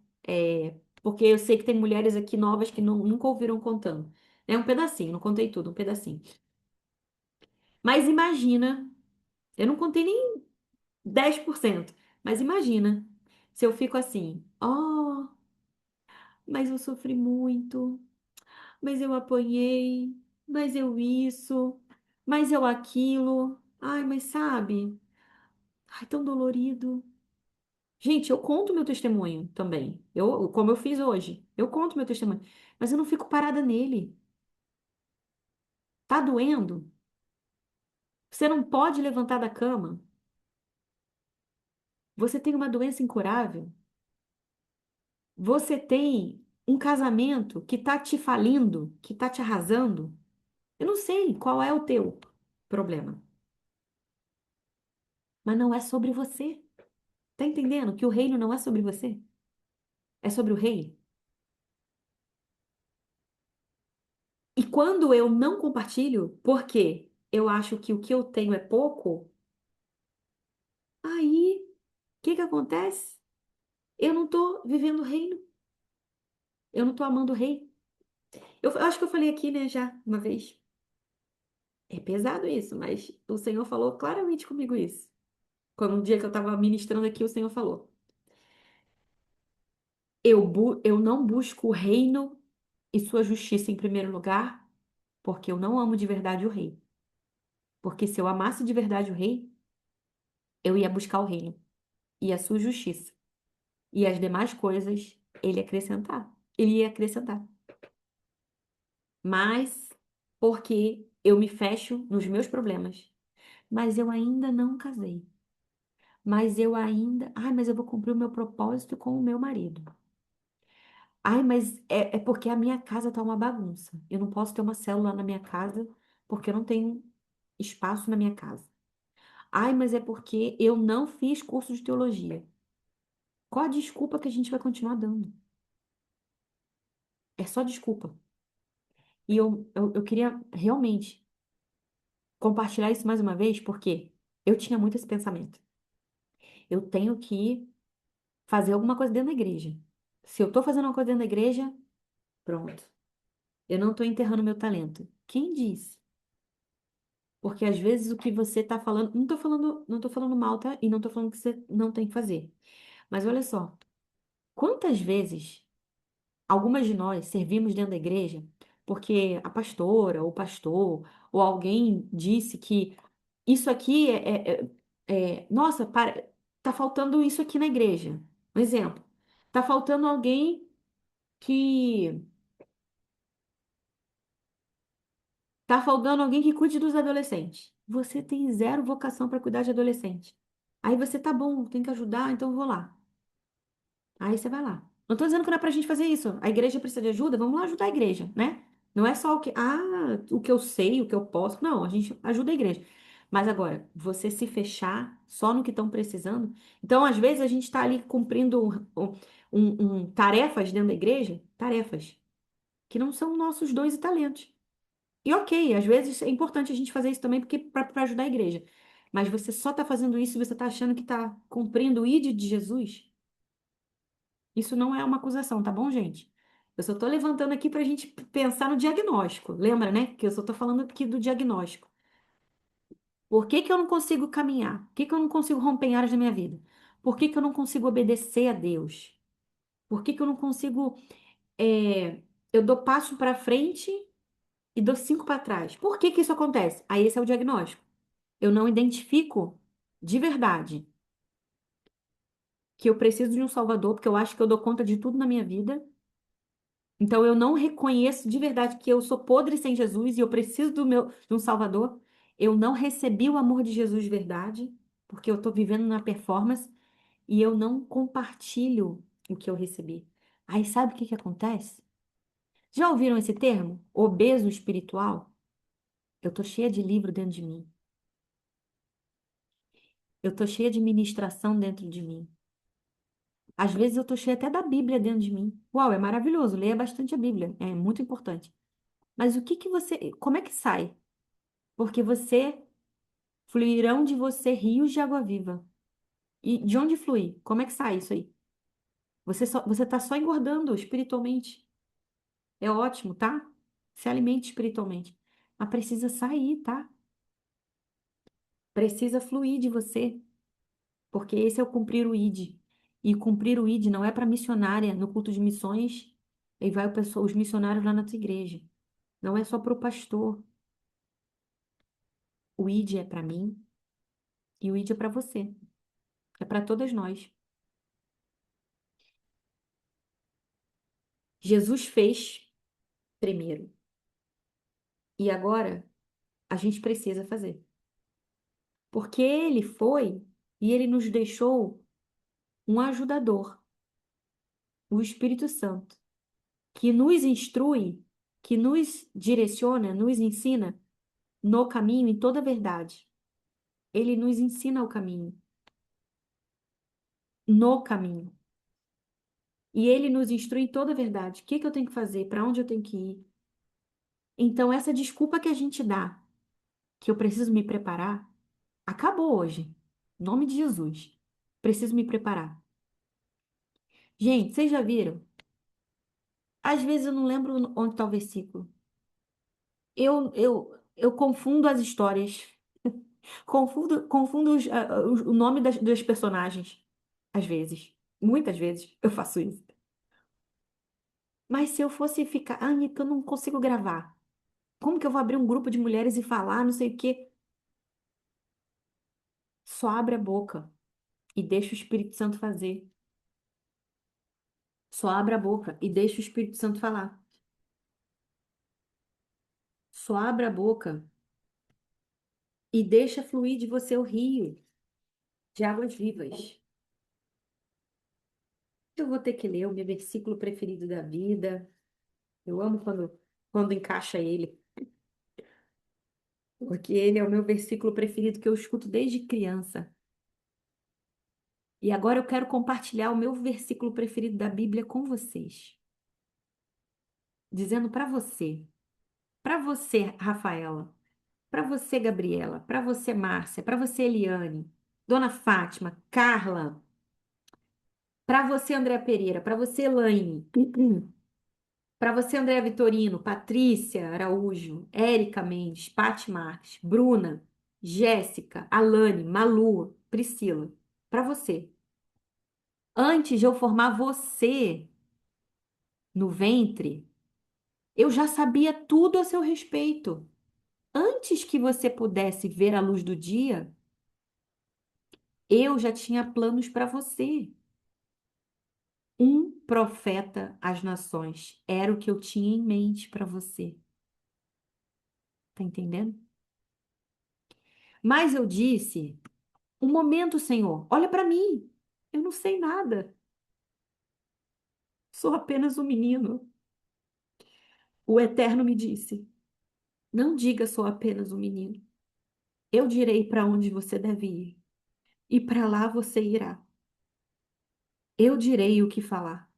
Porque eu sei que tem mulheres aqui novas que nunca ouviram contando. É um pedacinho, não contei tudo, um pedacinho. Mas imagina, eu não contei nem 10%, mas imagina se eu fico assim, oh, mas eu sofri muito. Mas eu apanhei, mas eu isso, mas eu aquilo. Ai, mas sabe? Ai, tão dolorido. Gente, eu conto meu testemunho também. Como eu fiz hoje. Eu conto meu testemunho, mas eu não fico parada nele. Tá doendo? Você não pode levantar da cama? Você tem uma doença incurável? Você tem um casamento que tá te falindo, que tá te arrasando? Eu não sei qual é o teu problema, mas não é sobre você. Tá entendendo que o reino não é sobre você? É sobre o rei? E quando eu não compartilho, porque eu acho que o que eu tenho é pouco, aí o que que acontece? Eu não tô vivendo o reino. Eu não tô amando o rei. Eu acho que eu falei aqui, né, já uma vez. É pesado isso, mas o Senhor falou claramente comigo isso. Quando um dia que eu tava ministrando aqui, o Senhor falou: eu não busco o reino e sua justiça em primeiro lugar, porque eu não amo de verdade o rei. Porque se eu amasse de verdade o rei, eu ia buscar o reino e a sua justiça. E as demais coisas ele acrescentar. Ele ia acrescentar. Mas porque eu me fecho nos meus problemas. Mas eu ainda não casei. Mas eu ainda. Ai, mas eu vou cumprir o meu propósito com o meu marido. Ai, mas é porque a minha casa tá uma bagunça. Eu não posso ter uma célula na minha casa porque eu não tenho espaço na minha casa. Ai, mas é porque eu não fiz curso de teologia. Qual a desculpa que a gente vai continuar dando? É só desculpa. E eu queria realmente compartilhar isso mais uma vez, porque eu tinha muito esse pensamento. Eu tenho que fazer alguma coisa dentro da igreja. Se eu tô fazendo uma coisa dentro da igreja, pronto. Eu não tô enterrando meu talento. Quem disse? Porque às vezes o que você tá falando, não tô falando mal, tá? E não tô falando que você não tem que fazer. Mas olha só, quantas vezes algumas de nós servimos dentro da igreja porque a pastora, ou o pastor, ou alguém disse que Isso aqui nossa, tá faltando isso aqui na igreja. Um exemplo. Tá faltando alguém que tá faltando alguém que cuide dos adolescentes. Você tem zero vocação para cuidar de adolescente. Aí você tá bom, tem que ajudar, então eu vou lá. Aí você vai lá. Não tô dizendo que não é pra gente fazer isso. A igreja precisa de ajuda, vamos lá ajudar a igreja, né? Não é só o que eu sei, o que eu posso. Não, a gente ajuda a igreja. Mas agora, você se fechar só no que estão precisando. Então, às vezes, a gente está ali cumprindo tarefas dentro da igreja, tarefas que não são nossos dons e talentos. E ok, às vezes é importante a gente fazer isso também porque para ajudar a igreja. Mas você só está fazendo isso e você está achando que está cumprindo o ID de Jesus. Isso não é uma acusação, tá bom, gente? Eu só tô levantando aqui para a gente pensar no diagnóstico. Lembra, né? Que eu só tô falando aqui do diagnóstico. Por que que eu não consigo caminhar? Por que que eu não consigo romper em áreas da minha vida? Por que que eu não consigo obedecer a Deus? Por que que eu não consigo. Eu dou passo para frente e dou cinco para trás? Por que que isso acontece? Aí esse é o diagnóstico. Eu não identifico de verdade que eu preciso de um Salvador, porque eu acho que eu dou conta de tudo na minha vida. Então eu não reconheço de verdade que eu sou podre sem Jesus e eu preciso de um Salvador. Eu não recebi o amor de Jesus de verdade, porque eu estou vivendo na performance e eu não compartilho o que eu recebi. Aí sabe o que que acontece? Já ouviram esse termo? Obeso espiritual? Eu tô cheia de livro dentro de mim. Eu tô cheia de ministração dentro de mim. Às vezes eu tô cheia até da Bíblia dentro de mim. Uau, é maravilhoso. Leia bastante a Bíblia. É muito importante. Mas o que que você, como é que sai? Porque fluirão de você rios de água viva. E de onde flui? Como é que sai isso aí? Você tá só engordando espiritualmente. É ótimo, tá? Se alimente espiritualmente. Mas precisa sair, tá? Precisa fluir de você, porque esse é o cumprir o ID. E cumprir o ID não é para missionária no culto de missões, e vai os missionários lá na tua igreja. Não é só para o pastor. O ID é para mim e o ID é para você. É para todas nós. Jesus fez primeiro. E agora a gente precisa fazer. Porque ele foi e ele nos deixou um ajudador, o Espírito Santo, que nos instrui, que nos direciona, nos ensina no caminho, em toda a verdade. Ele nos ensina o caminho, no caminho. E ele nos instrui em toda a verdade. O que que eu tenho que fazer? Para onde eu tenho que ir? Então, essa desculpa que a gente dá, que eu preciso me preparar, acabou hoje. Em nome de Jesus. Preciso me preparar. Gente, vocês já viram? Às vezes eu não lembro onde está o versículo. Eu confundo as histórias. Confundo o nome das personagens. Às vezes. Muitas vezes eu faço isso. Mas se eu fosse ficar. Ah, Anitta, eu não consigo gravar. Como que eu vou abrir um grupo de mulheres e falar, não sei o quê? Só abre a boca e deixa o Espírito Santo fazer. Só abre a boca e deixa o Espírito Santo falar. Só abre a boca e deixa fluir de você o rio de águas vivas. Eu vou ter que ler o meu versículo preferido da vida. Eu amo quando encaixa ele, porque ele é o meu versículo preferido que eu escuto desde criança. E agora eu quero compartilhar o meu versículo preferido da Bíblia com vocês, dizendo para você, Rafaela, para você, Gabriela, para você, Márcia, para você, Eliane, Dona Fátima, Carla, para você, André Pereira, para você, Elaine, para você, André Vitorino, Patrícia Araújo, Érica Mendes, Paty Marques, Bruna, Jéssica, Alane, Malu, Priscila, para você. Antes de eu formar você no ventre, eu já sabia tudo a seu respeito. Antes que você pudesse ver a luz do dia, eu já tinha planos para você. Um profeta às nações era o que eu tinha em mente para você. Tá entendendo? Mas eu disse: um momento, Senhor, olha para mim. Eu não sei nada. Sou apenas um menino. O Eterno me disse: não diga sou apenas um menino. Eu direi para onde você deve ir, e para lá você irá. Eu direi o que falar,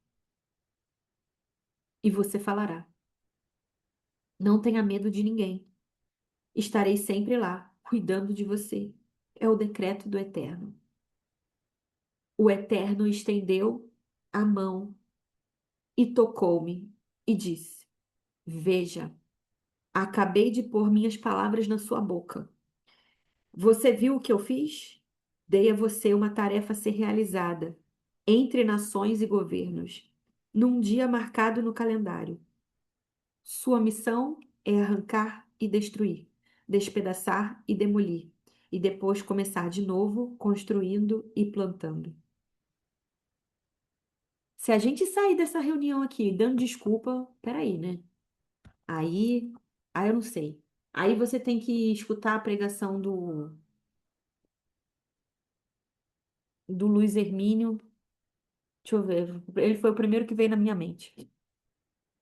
e você falará. Não tenha medo de ninguém. Estarei sempre lá, cuidando de você. É o decreto do Eterno. O Eterno estendeu a mão e tocou-me e disse: veja, acabei de pôr minhas palavras na sua boca. Você viu o que eu fiz? Dei a você uma tarefa a ser realizada entre nações e governos, num dia marcado no calendário. Sua missão é arrancar e destruir, despedaçar e demolir, e depois começar de novo, construindo e plantando. Se a gente sair dessa reunião aqui dando desculpa, peraí, né? Aí, aí eu não sei. Aí você tem que escutar a pregação do Luiz Hermínio. Deixa eu ver. Ele foi o primeiro que veio na minha mente.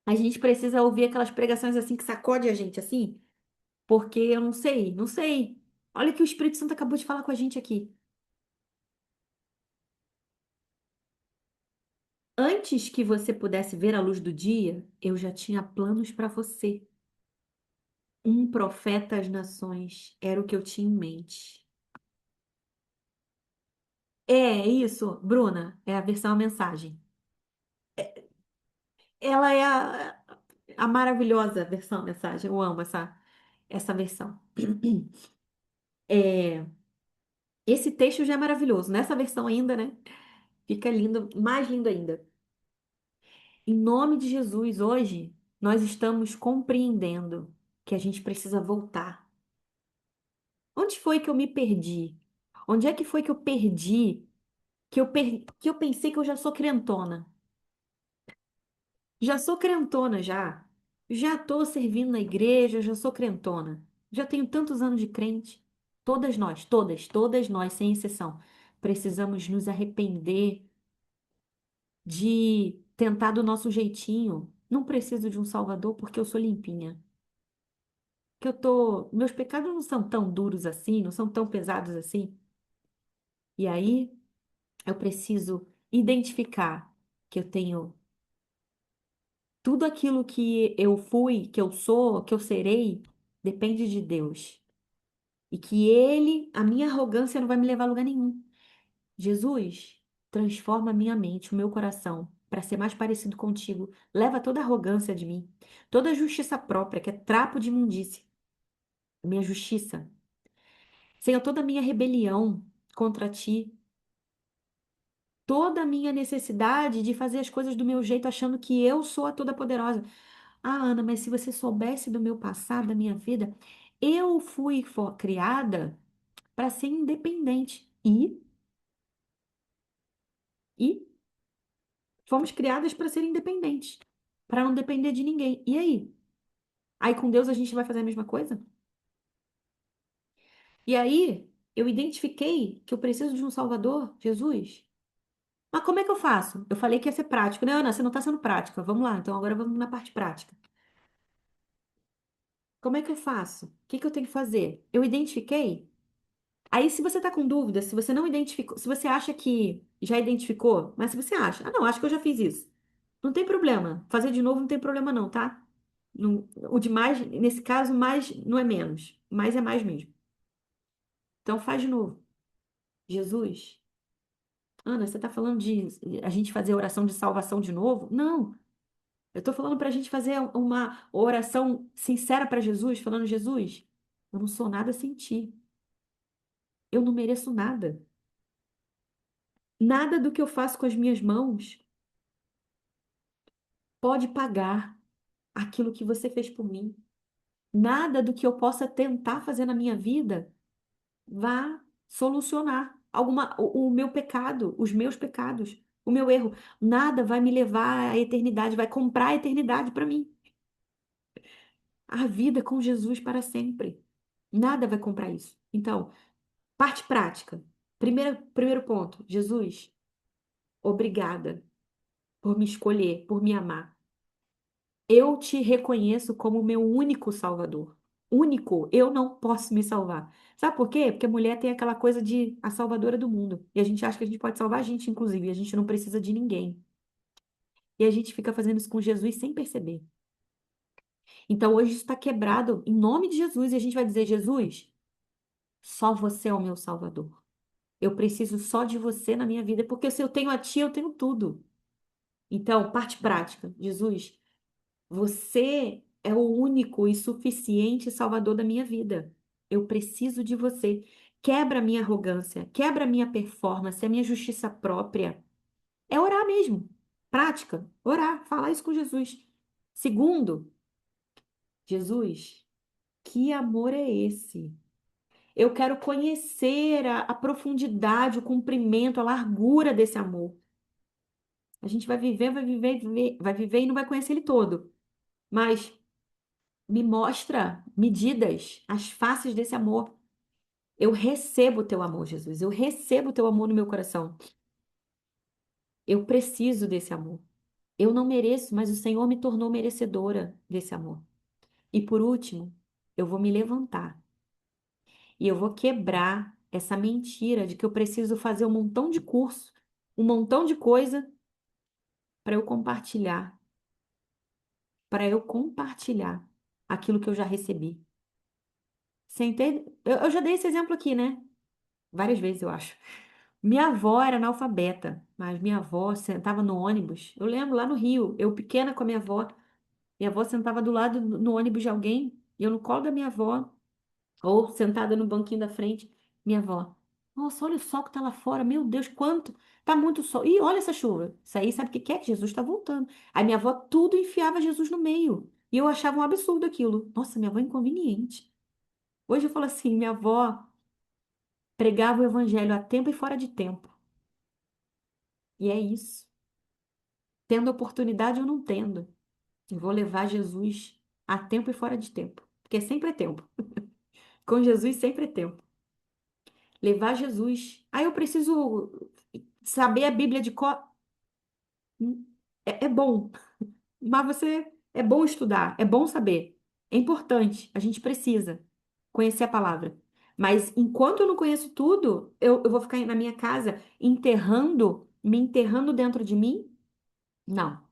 A gente precisa ouvir aquelas pregações assim que sacode a gente assim, porque eu não sei, não sei. Olha o que o Espírito Santo acabou de falar com a gente aqui. Antes que você pudesse ver a luz do dia, eu já tinha planos para você. Um profeta às nações era o que eu tinha em mente. É isso, Bruna, é a versão a mensagem. Ela é a maravilhosa versão a mensagem. Eu amo essa versão. É, esse texto já é maravilhoso. Nessa versão ainda, né? Fica lindo, mais lindo ainda. Em nome de Jesus, hoje nós estamos compreendendo que a gente precisa voltar. Onde foi que eu me perdi? Onde é que foi que eu perdi? Que eu pensei que eu já sou crentona. Já sou crentona já. Já estou servindo na igreja, já sou crentona. Já tenho tantos anos de crente. Todas nós, todas nós, sem exceção, precisamos nos arrepender de tentar do nosso jeitinho. Não preciso de um salvador porque eu sou limpinha. Meus pecados não são tão duros assim, não são tão pesados assim. E aí eu preciso identificar que eu tenho tudo aquilo que eu fui, que eu sou, que eu serei, depende de Deus. E que a minha arrogância não vai me levar a lugar nenhum. Jesus, transforma a minha mente, o meu coração, para ser mais parecido contigo. Leva toda a arrogância de mim, toda a justiça própria, que é trapo de imundície, minha justiça. Senhor, toda a minha rebelião contra ti, toda a minha necessidade de fazer as coisas do meu jeito, achando que eu sou a toda-poderosa. Ah, Ana, mas se você soubesse do meu passado, da minha vida, eu fui criada para ser independente. E fomos criadas para ser independentes, para não depender de ninguém. E aí? Aí com Deus a gente vai fazer a mesma coisa? E aí eu identifiquei que eu preciso de um Salvador, Jesus. Mas como é que eu faço? Eu falei que ia ser prático. Não, Ana, você não está sendo prática. Vamos lá, então agora vamos na parte prática. Como é que eu faço? O que que eu tenho que fazer? Eu identifiquei. Aí, se você está com dúvida, se você não identificou, se você acha que já identificou, mas se você acha, ah, não, acho que eu já fiz isso. Não tem problema. Fazer de novo não tem problema, não, tá? O de mais, nesse caso, mais não é menos. Mais é mais mesmo. Então, faz de novo. Jesus, Ana, você está falando de a gente fazer oração de salvação de novo? Não. Eu estou falando para a gente fazer uma oração sincera para Jesus, falando: Jesus, eu não sou nada sem ti. Eu não mereço nada. Nada do que eu faço com as minhas mãos pode pagar aquilo que você fez por mim. Nada do que eu possa tentar fazer na minha vida vá solucionar o meu pecado, os meus pecados, o meu erro. Nada vai me levar à eternidade, vai comprar a eternidade para mim. A vida com Jesus para sempre. Nada vai comprar isso. Então, parte prática. Primeiro ponto. Jesus, obrigada por me escolher, por me amar. Eu te reconheço como meu único salvador. Único, eu não posso me salvar. Sabe por quê? Porque a mulher tem aquela coisa de a salvadora do mundo. E a gente acha que a gente pode salvar a gente, inclusive. E a gente não precisa de ninguém. E a gente fica fazendo isso com Jesus sem perceber. Então hoje isso está quebrado em nome de Jesus. E a gente vai dizer: Jesus, só você é o meu salvador. Eu preciso só de você na minha vida. Porque se eu tenho a ti, eu tenho tudo. Então, parte prática. Jesus, você é o único e suficiente Salvador da minha vida. Eu preciso de você. Quebra a minha arrogância, quebra a minha performance, a minha justiça própria. É orar mesmo. Prática, orar, falar isso com Jesus. Segundo, Jesus, que amor é esse? Eu quero conhecer a profundidade, o comprimento, a largura desse amor. A gente vai viver, vai viver, vai viver e não vai conhecer ele todo. Mas me mostra medidas, as faces desse amor. Eu recebo o teu amor, Jesus. Eu recebo o teu amor no meu coração. Eu preciso desse amor. Eu não mereço, mas o Senhor me tornou merecedora desse amor. E por último, eu vou me levantar e eu vou quebrar essa mentira de que eu preciso fazer um montão de curso, um montão de coisa para eu compartilhar, aquilo que eu já recebi. Você entende? Eu já dei esse exemplo aqui, né? Várias vezes, eu acho. Minha avó era analfabeta, mas minha avó sentava no ônibus. Eu lembro lá no Rio, eu pequena com a minha avó sentava do lado no ônibus de alguém, e eu no colo da minha avó, ou sentada no banquinho da frente, minha avó. Nossa, olha o sol que tá lá fora, meu Deus, quanto! Tá muito sol. Ih, olha essa chuva. Isso aí, sabe o que que é? Que Jesus está voltando. Aí minha avó tudo enfiava Jesus no meio. E eu achava um absurdo aquilo. Nossa, minha avó é inconveniente. Hoje eu falo assim, minha avó pregava o evangelho a tempo e fora de tempo. E é isso. Tendo oportunidade ou não tendo. Eu vou levar Jesus a tempo e fora de tempo. Porque sempre é tempo. Com Jesus sempre é tempo. Levar Jesus. Aí eu preciso saber a Bíblia de cor. É bom, mas você é bom estudar, é bom saber. É importante, a gente precisa conhecer a palavra. Mas enquanto eu não conheço tudo, eu vou ficar na minha casa me enterrando dentro de mim? Não.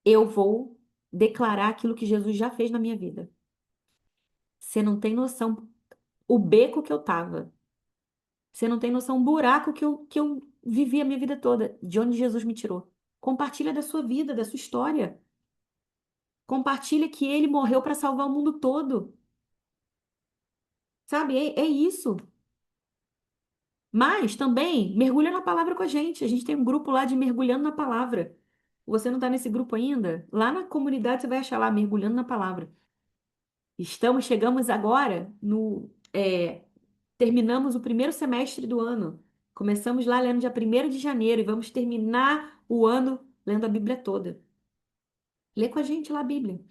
Eu vou declarar aquilo que Jesus já fez na minha vida. Você não tem noção o beco que eu tava. Você não tem noção o buraco que eu vivi a minha vida toda, de onde Jesus me tirou. Compartilha da sua vida, da sua história. Compartilha que ele morreu para salvar o mundo todo. Sabe? É isso. Mas também mergulha na palavra com a gente. A gente tem um grupo lá de Mergulhando na Palavra. Você não está nesse grupo ainda? Lá na comunidade você vai achar lá Mergulhando na Palavra. Chegamos agora terminamos o primeiro semestre do ano. Começamos lá lendo dia 1º de janeiro e vamos terminar o ano lendo a Bíblia toda. Lê com a gente lá a Bíblia.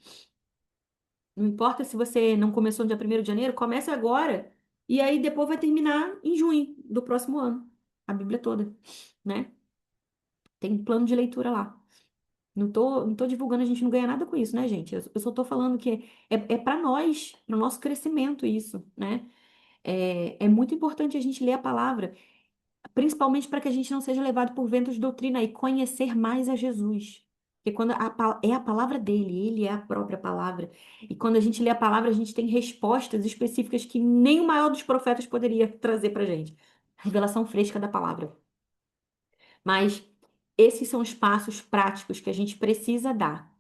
Não importa se você não começou no dia 1º de janeiro, comece agora e aí depois vai terminar em junho do próximo ano. A Bíblia toda, né? Tem um plano de leitura lá. Não tô divulgando, a gente não ganha nada com isso, né, gente? Eu só tô falando que é para nós, para o nosso crescimento isso, né? É muito importante a gente ler a palavra, principalmente para que a gente não seja levado por ventos de doutrina e conhecer mais a Jesus. Porque quando é a palavra dele, ele é a própria palavra. E quando a gente lê a palavra, a gente tem respostas específicas que nem o maior dos profetas poderia trazer para gente. Revelação fresca da palavra. Mas esses são os passos práticos que a gente precisa dar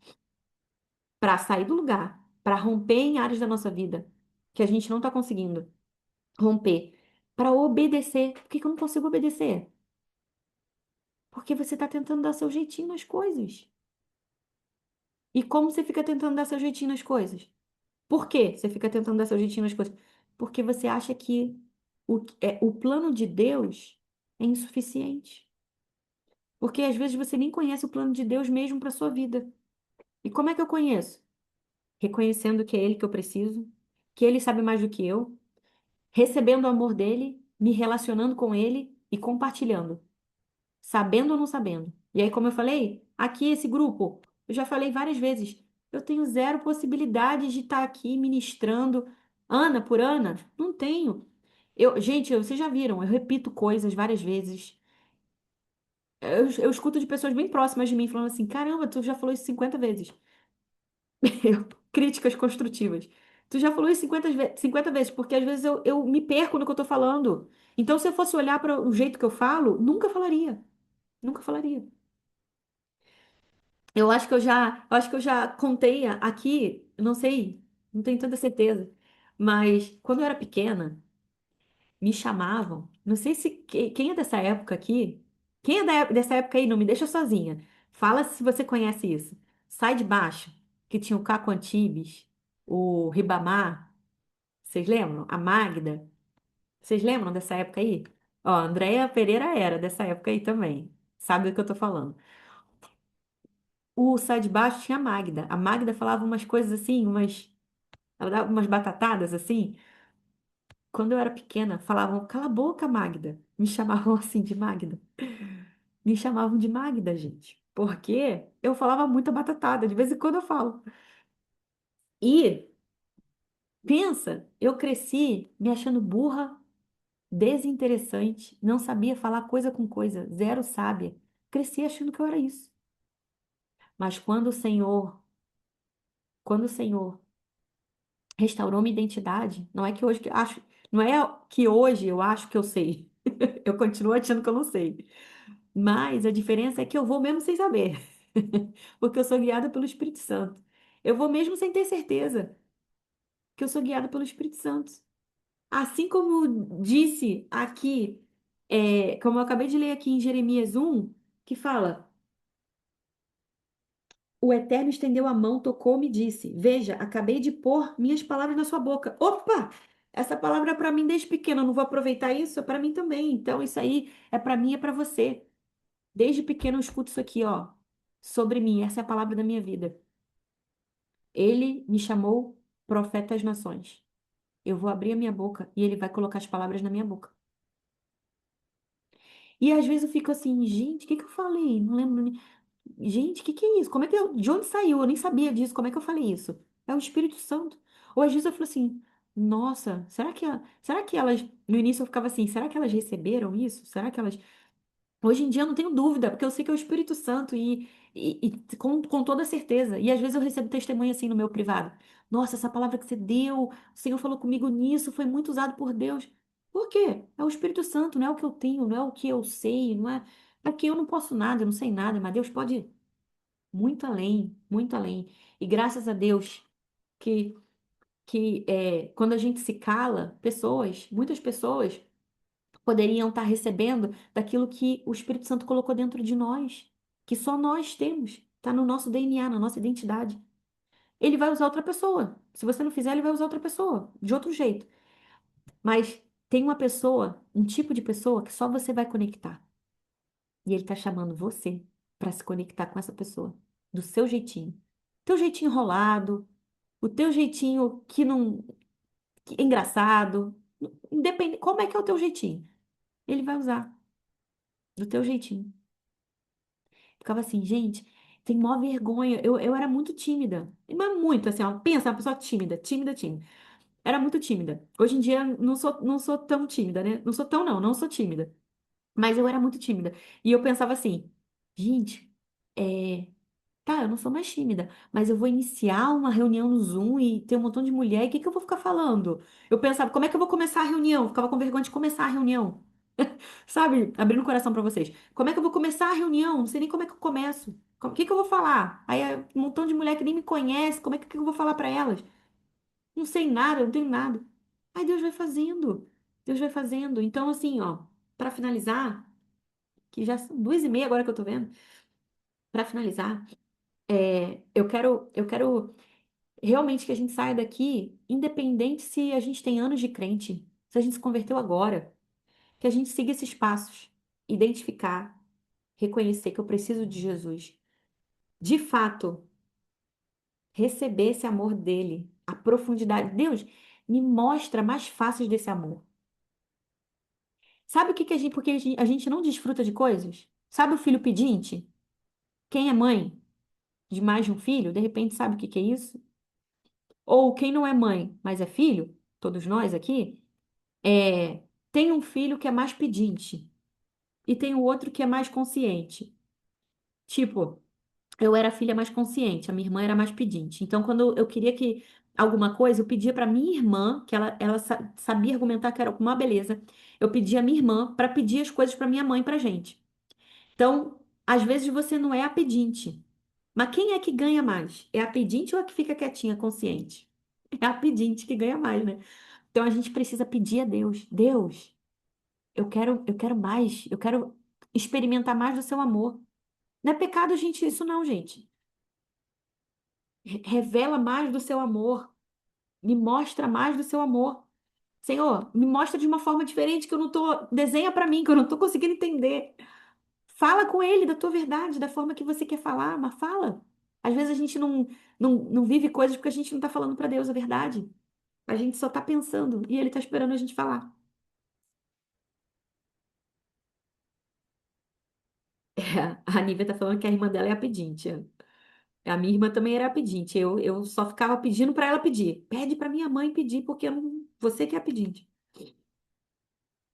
para sair do lugar, para romper em áreas da nossa vida que a gente não está conseguindo romper, para obedecer. Por que que eu não consigo obedecer? Porque você está tentando dar seu jeitinho nas coisas. E como você fica tentando dar seu jeitinho nas coisas? Por quê? Você fica tentando dar seu jeitinho nas coisas. Porque você acha que o plano de Deus é insuficiente. Porque às vezes você nem conhece o plano de Deus mesmo para sua vida. E como é que eu conheço? Reconhecendo que é Ele que eu preciso, que Ele sabe mais do que eu, recebendo o amor dele, me relacionando com Ele e compartilhando, sabendo ou não sabendo. E aí, como eu falei, aqui esse grupo, eu já falei várias vezes, eu tenho zero possibilidade de estar aqui ministrando Ana por Ana. Não tenho. Gente, vocês já viram, eu repito coisas várias vezes. Eu escuto de pessoas bem próximas de mim falando assim: caramba, tu já falou isso 50 vezes. Críticas construtivas. Tu já falou isso 50 vezes, porque às vezes eu me perco no que eu tô falando. Então, se eu fosse olhar para o jeito que eu falo, nunca falaria. Nunca falaria. Eu acho que eu já contei aqui, não sei, não tenho tanta certeza, mas quando eu era pequena, me chamavam, não sei se quem é dessa época aqui, quem é dessa época aí, não me deixa sozinha. Fala se você conhece isso. Sai de baixo, que tinha o Caco Antibes, o Ribamar, vocês lembram? A Magda, vocês lembram dessa época aí? Ó, a Andréia Pereira era dessa época aí também, sabe do que eu tô falando. O Sai de Baixo tinha a Magda. A Magda falava umas coisas assim, ela dava umas batatadas assim. Quando eu era pequena, falavam, cala a boca, Magda. Me chamavam assim de Magda. Me chamavam de Magda, gente. Porque eu falava muita batatada, de vez em quando eu falo. E pensa, eu cresci me achando burra, desinteressante, não sabia falar coisa com coisa, zero sábia. Cresci achando que eu era isso. Mas quando o Senhor restaurou minha identidade, não é que hoje eu acho que eu sei. Eu continuo achando que eu não sei. Mas a diferença é que eu vou mesmo sem saber, porque eu sou guiada pelo Espírito Santo. Eu vou mesmo sem ter certeza que eu sou guiada pelo Espírito Santo. Assim como disse aqui, como eu acabei de ler aqui em Jeremias 1, que fala: o Eterno estendeu a mão, tocou-me e disse: veja, acabei de pôr minhas palavras na sua boca. Opa! Essa palavra é para mim desde pequena, eu não vou aproveitar isso? É para mim também. Então, isso aí é para mim, é para você. Desde pequeno eu escuto isso aqui, ó, sobre mim. Essa é a palavra da minha vida. Ele me chamou profeta às nações. Eu vou abrir a minha boca e ele vai colocar as palavras na minha boca. E às vezes eu fico assim, gente, o que que eu falei? Não lembro. Gente, o que que é isso? Como é que de onde saiu? Eu nem sabia disso. Como é que eu falei isso? É o Espírito Santo. Ou às vezes eu falo assim, nossa, será que elas, no início eu ficava assim, será que elas receberam isso? Será que elas Hoje em dia eu não tenho dúvida, porque eu sei que é o Espírito Santo e com toda certeza. E às vezes eu recebo testemunho assim no meu privado. Nossa, essa palavra que você deu, o Senhor falou comigo nisso, foi muito usado por Deus. Por quê? É o Espírito Santo, não é o que eu tenho, não é o que eu sei, não é. Porque eu não posso nada, eu não sei nada, mas Deus pode ir muito além, muito além. E graças a Deus que quando a gente se cala, muitas pessoas poderiam estar recebendo daquilo que o Espírito Santo colocou dentro de nós, que só nós temos, está no nosso DNA, na nossa identidade. Ele vai usar outra pessoa. Se você não fizer, ele vai usar outra pessoa, de outro jeito. Mas tem uma pessoa, um tipo de pessoa que só você vai conectar. E ele está chamando você para se conectar com essa pessoa, do seu jeitinho. Teu jeitinho enrolado, o teu jeitinho que não, que é engraçado, independente, como é que é o teu jeitinho? Ele vai usar do teu jeitinho. Ficava assim, gente, tem mó vergonha. Eu era muito tímida. Mas muito, assim, ó, pensa, uma pessoa tímida, tímida, tímida. Era muito tímida. Hoje em dia não sou tão tímida, né? Não sou tão, não sou tímida. Mas eu era muito tímida. E eu pensava assim, gente, tá, eu não sou mais tímida, mas eu vou iniciar uma reunião no Zoom e ter um montão de mulher, e o que que eu vou ficar falando? Eu pensava, como é que eu vou começar a reunião? Eu ficava com vergonha de começar a reunião. Sabe? Abrindo o coração pra vocês. Como é que eu vou começar a reunião? Não sei nem como é que eu começo. O que que eu vou falar? Aí é um montão de mulher que nem me conhece, como é que eu vou falar pra elas? Não sei nada, não tenho nada. Aí Deus vai fazendo. Deus vai fazendo. Então, assim, ó, pra finalizar, que já são 2h30 agora que eu tô vendo, pra finalizar, eu quero realmente que a gente saia daqui, independente se a gente tem anos de crente, se a gente se converteu agora, que a gente siga esses passos, identificar, reconhecer que eu preciso de Jesus. De fato, receber esse amor dele, a profundidade. Deus, me mostra mais faces desse amor. Sabe o que que a gente, porque a gente não desfruta de coisas? Sabe o filho pedinte? Quem é mãe de mais de um filho, de repente sabe o que que é isso? Ou quem não é mãe, mas é filho, todos nós aqui, é, tem um filho que é mais pedinte e tem o outro que é mais consciente. Tipo, eu era a filha mais consciente, a minha irmã era mais pedinte. Então, quando eu queria que alguma coisa, eu pedia para minha irmã, que ela sabia argumentar que era uma beleza. Eu pedia à minha irmã para pedir as coisas para minha mãe e para gente. Então, às vezes você não é a pedinte. Mas quem é que ganha mais? É a pedinte ou a que fica quietinha, consciente? É a pedinte que ganha mais, né? Então a gente precisa pedir a Deus. Deus, eu quero mais, eu quero experimentar mais do seu amor. Não é pecado, gente, isso não, gente. Revela mais do seu amor. Me mostra mais do seu amor. Senhor, me mostra de uma forma diferente que eu não tô, desenha pra mim, que eu não tô conseguindo entender. Fala com ele da tua verdade, da forma que você quer falar, mas fala. Às vezes a gente não vive coisas porque a gente não tá falando pra Deus a verdade. A gente só tá pensando e ele tá esperando a gente falar. É, a Nívia tá falando que a irmã dela é a pedinte. A minha irmã também era a pedinte. Eu só ficava pedindo pra ela pedir. Pede pra minha mãe pedir, porque eu não, você que é a pedinte.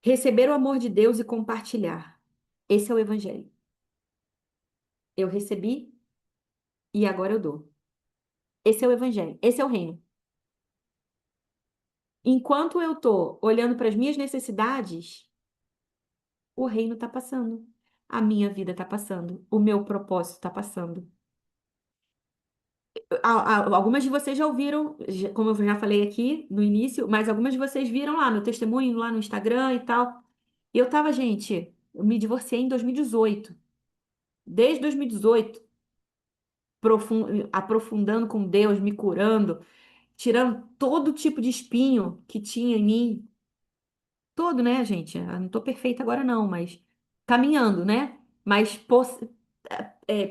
Receber o amor de Deus e compartilhar. Esse é o evangelho. Eu recebi e agora eu dou. Esse é o evangelho. Esse é o reino. Enquanto eu tô olhando para as minhas necessidades, o reino tá passando. A minha vida tá passando. O meu propósito tá passando. Algumas de vocês já ouviram, como eu já falei aqui no início, mas algumas de vocês viram lá no testemunho, lá no Instagram e tal. E eu tava, gente, eu me divorciei em 2018. Desde 2018, aprofundando com Deus, me curando, tirando todo tipo de espinho que tinha em mim. Todo, né, gente? Eu não tô perfeita agora, não, mas caminhando, né? Mas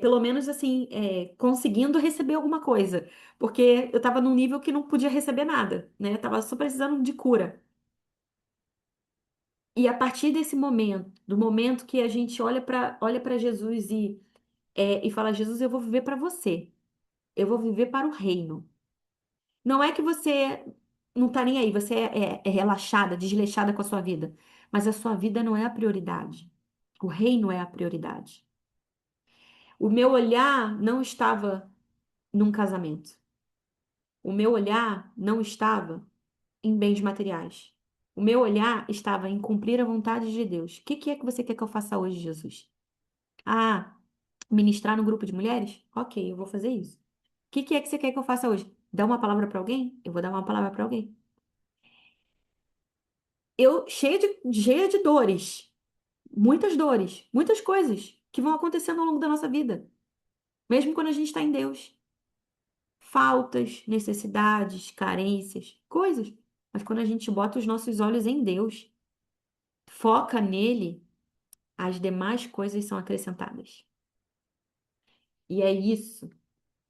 pelo menos assim, conseguindo receber alguma coisa. Porque eu tava num nível que não podia receber nada, né? Eu tava só precisando de cura. E a partir desse momento, do momento que a gente olha para Jesus e fala, Jesus, eu vou viver para você. Eu vou viver para o reino. Não é que você não tá nem aí, você é relaxada, desleixada com a sua vida. Mas a sua vida não é a prioridade. O reino é a prioridade. O meu olhar não estava num casamento. O meu olhar não estava em bens materiais. O meu olhar estava em cumprir a vontade de Deus. O que que é que você quer que eu faça hoje, Jesus? Ah, ministrar no grupo de mulheres? Ok, eu vou fazer isso. O que que é que você quer que eu faça hoje? Dar uma palavra para alguém? Eu vou dar uma palavra para alguém. Eu cheia de dores, muitas coisas que vão acontecendo ao longo da nossa vida, mesmo quando a gente está em Deus. Faltas, necessidades, carências, coisas. Mas quando a gente bota os nossos olhos em Deus, foca nele, as demais coisas são acrescentadas. E é isso.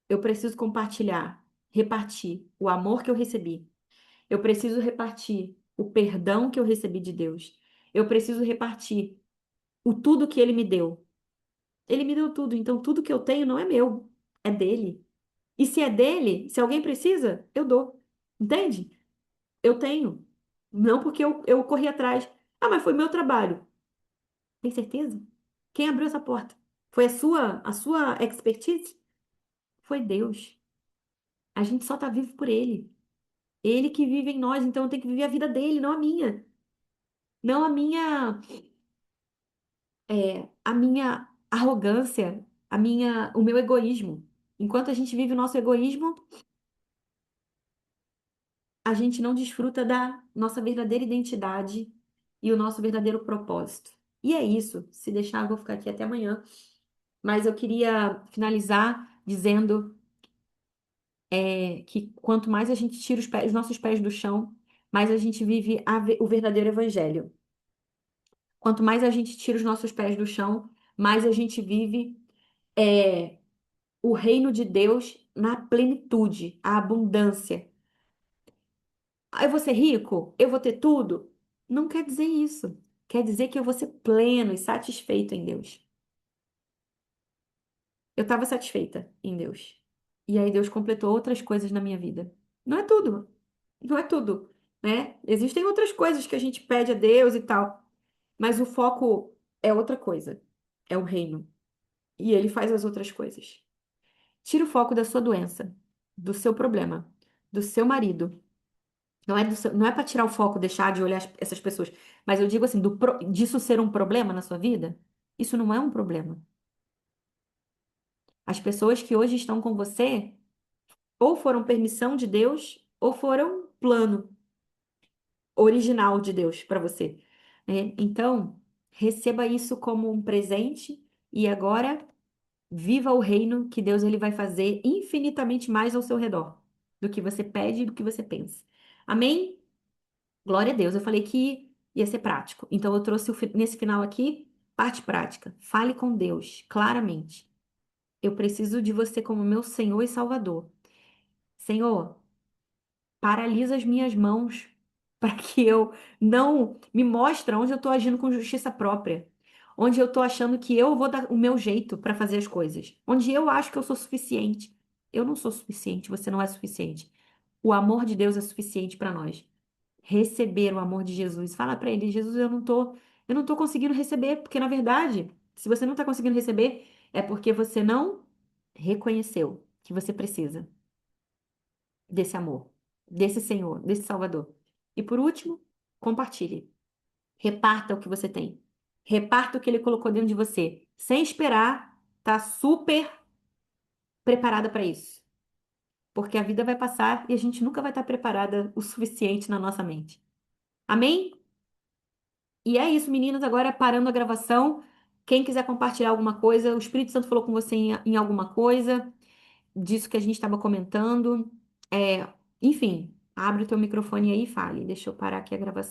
Eu preciso compartilhar, repartir o amor que eu recebi. Eu preciso repartir o perdão que eu recebi de Deus. Eu preciso repartir o tudo que ele me deu. Ele me deu tudo, então tudo que eu tenho não é meu, é dele. E se é dele, se alguém precisa, eu dou. Entende? Eu tenho. Não porque eu corri atrás. Ah, mas foi meu trabalho. Tem certeza? Quem abriu essa porta? Foi a sua expertise? Foi Deus. A gente só tá vivo por ele. Ele que vive em nós, então eu tenho que viver a vida dele, não a minha. Não a minha arrogância, o meu egoísmo. Enquanto a gente vive o nosso egoísmo, a gente não desfruta da nossa verdadeira identidade e o nosso verdadeiro propósito. E é isso. Se deixar, eu vou ficar aqui até amanhã. Mas eu queria finalizar dizendo que quanto mais a gente tira os nossos pés do chão, mais a gente vive o verdadeiro evangelho. Quanto mais a gente tira os nossos pés do chão, mais a gente vive é, o reino de Deus na plenitude, a abundância. Ah, eu vou ser rico? Eu vou ter tudo? Não quer dizer isso. Quer dizer que eu vou ser pleno e satisfeito em Deus. Eu estava satisfeita em Deus. E aí Deus completou outras coisas na minha vida. Não é tudo. Não é tudo, né? Existem outras coisas que a gente pede a Deus e tal, mas o foco é outra coisa. É o reino. E ele faz as outras coisas. Tira o foco da sua doença, do seu problema, do seu marido. Não é para tirar o foco, deixar de olhar essas pessoas, mas eu digo assim, disso ser um problema na sua vida, isso não é um problema. As pessoas que hoje estão com você ou foram permissão de Deus ou foram plano original de Deus para você, né? Então, receba isso como um presente e agora viva o reino que Deus ele vai fazer infinitamente mais ao seu redor do que você pede e do que você pensa. Amém? Glória a Deus. Eu falei que ia ser prático. Então eu trouxe nesse final aqui parte prática. Fale com Deus claramente. Eu preciso de você como meu Senhor e Salvador. Senhor, paralisa as minhas mãos para que eu não me mostre onde eu estou agindo com justiça própria, onde eu estou achando que eu vou dar o meu jeito para fazer as coisas, onde eu acho que eu sou suficiente. Eu não sou suficiente, você não é suficiente. O amor de Deus é suficiente para nós. Receber o amor de Jesus. Fala para ele, Jesus, eu não tô conseguindo receber, porque na verdade, se você não está conseguindo receber, é porque você não reconheceu que você precisa desse amor, desse Senhor, desse Salvador. E por último, compartilhe. Reparta o que você tem. Reparta o que ele colocou dentro de você, sem esperar, tá super preparada para isso. Porque a vida vai passar e a gente nunca vai estar preparada o suficiente na nossa mente. Amém? E é isso, meninas. Agora parando a gravação. Quem quiser compartilhar alguma coisa, o Espírito Santo falou com você em alguma coisa, disso que a gente estava comentando. Enfim, abre o teu microfone aí e fale. Deixa eu parar aqui a gravação.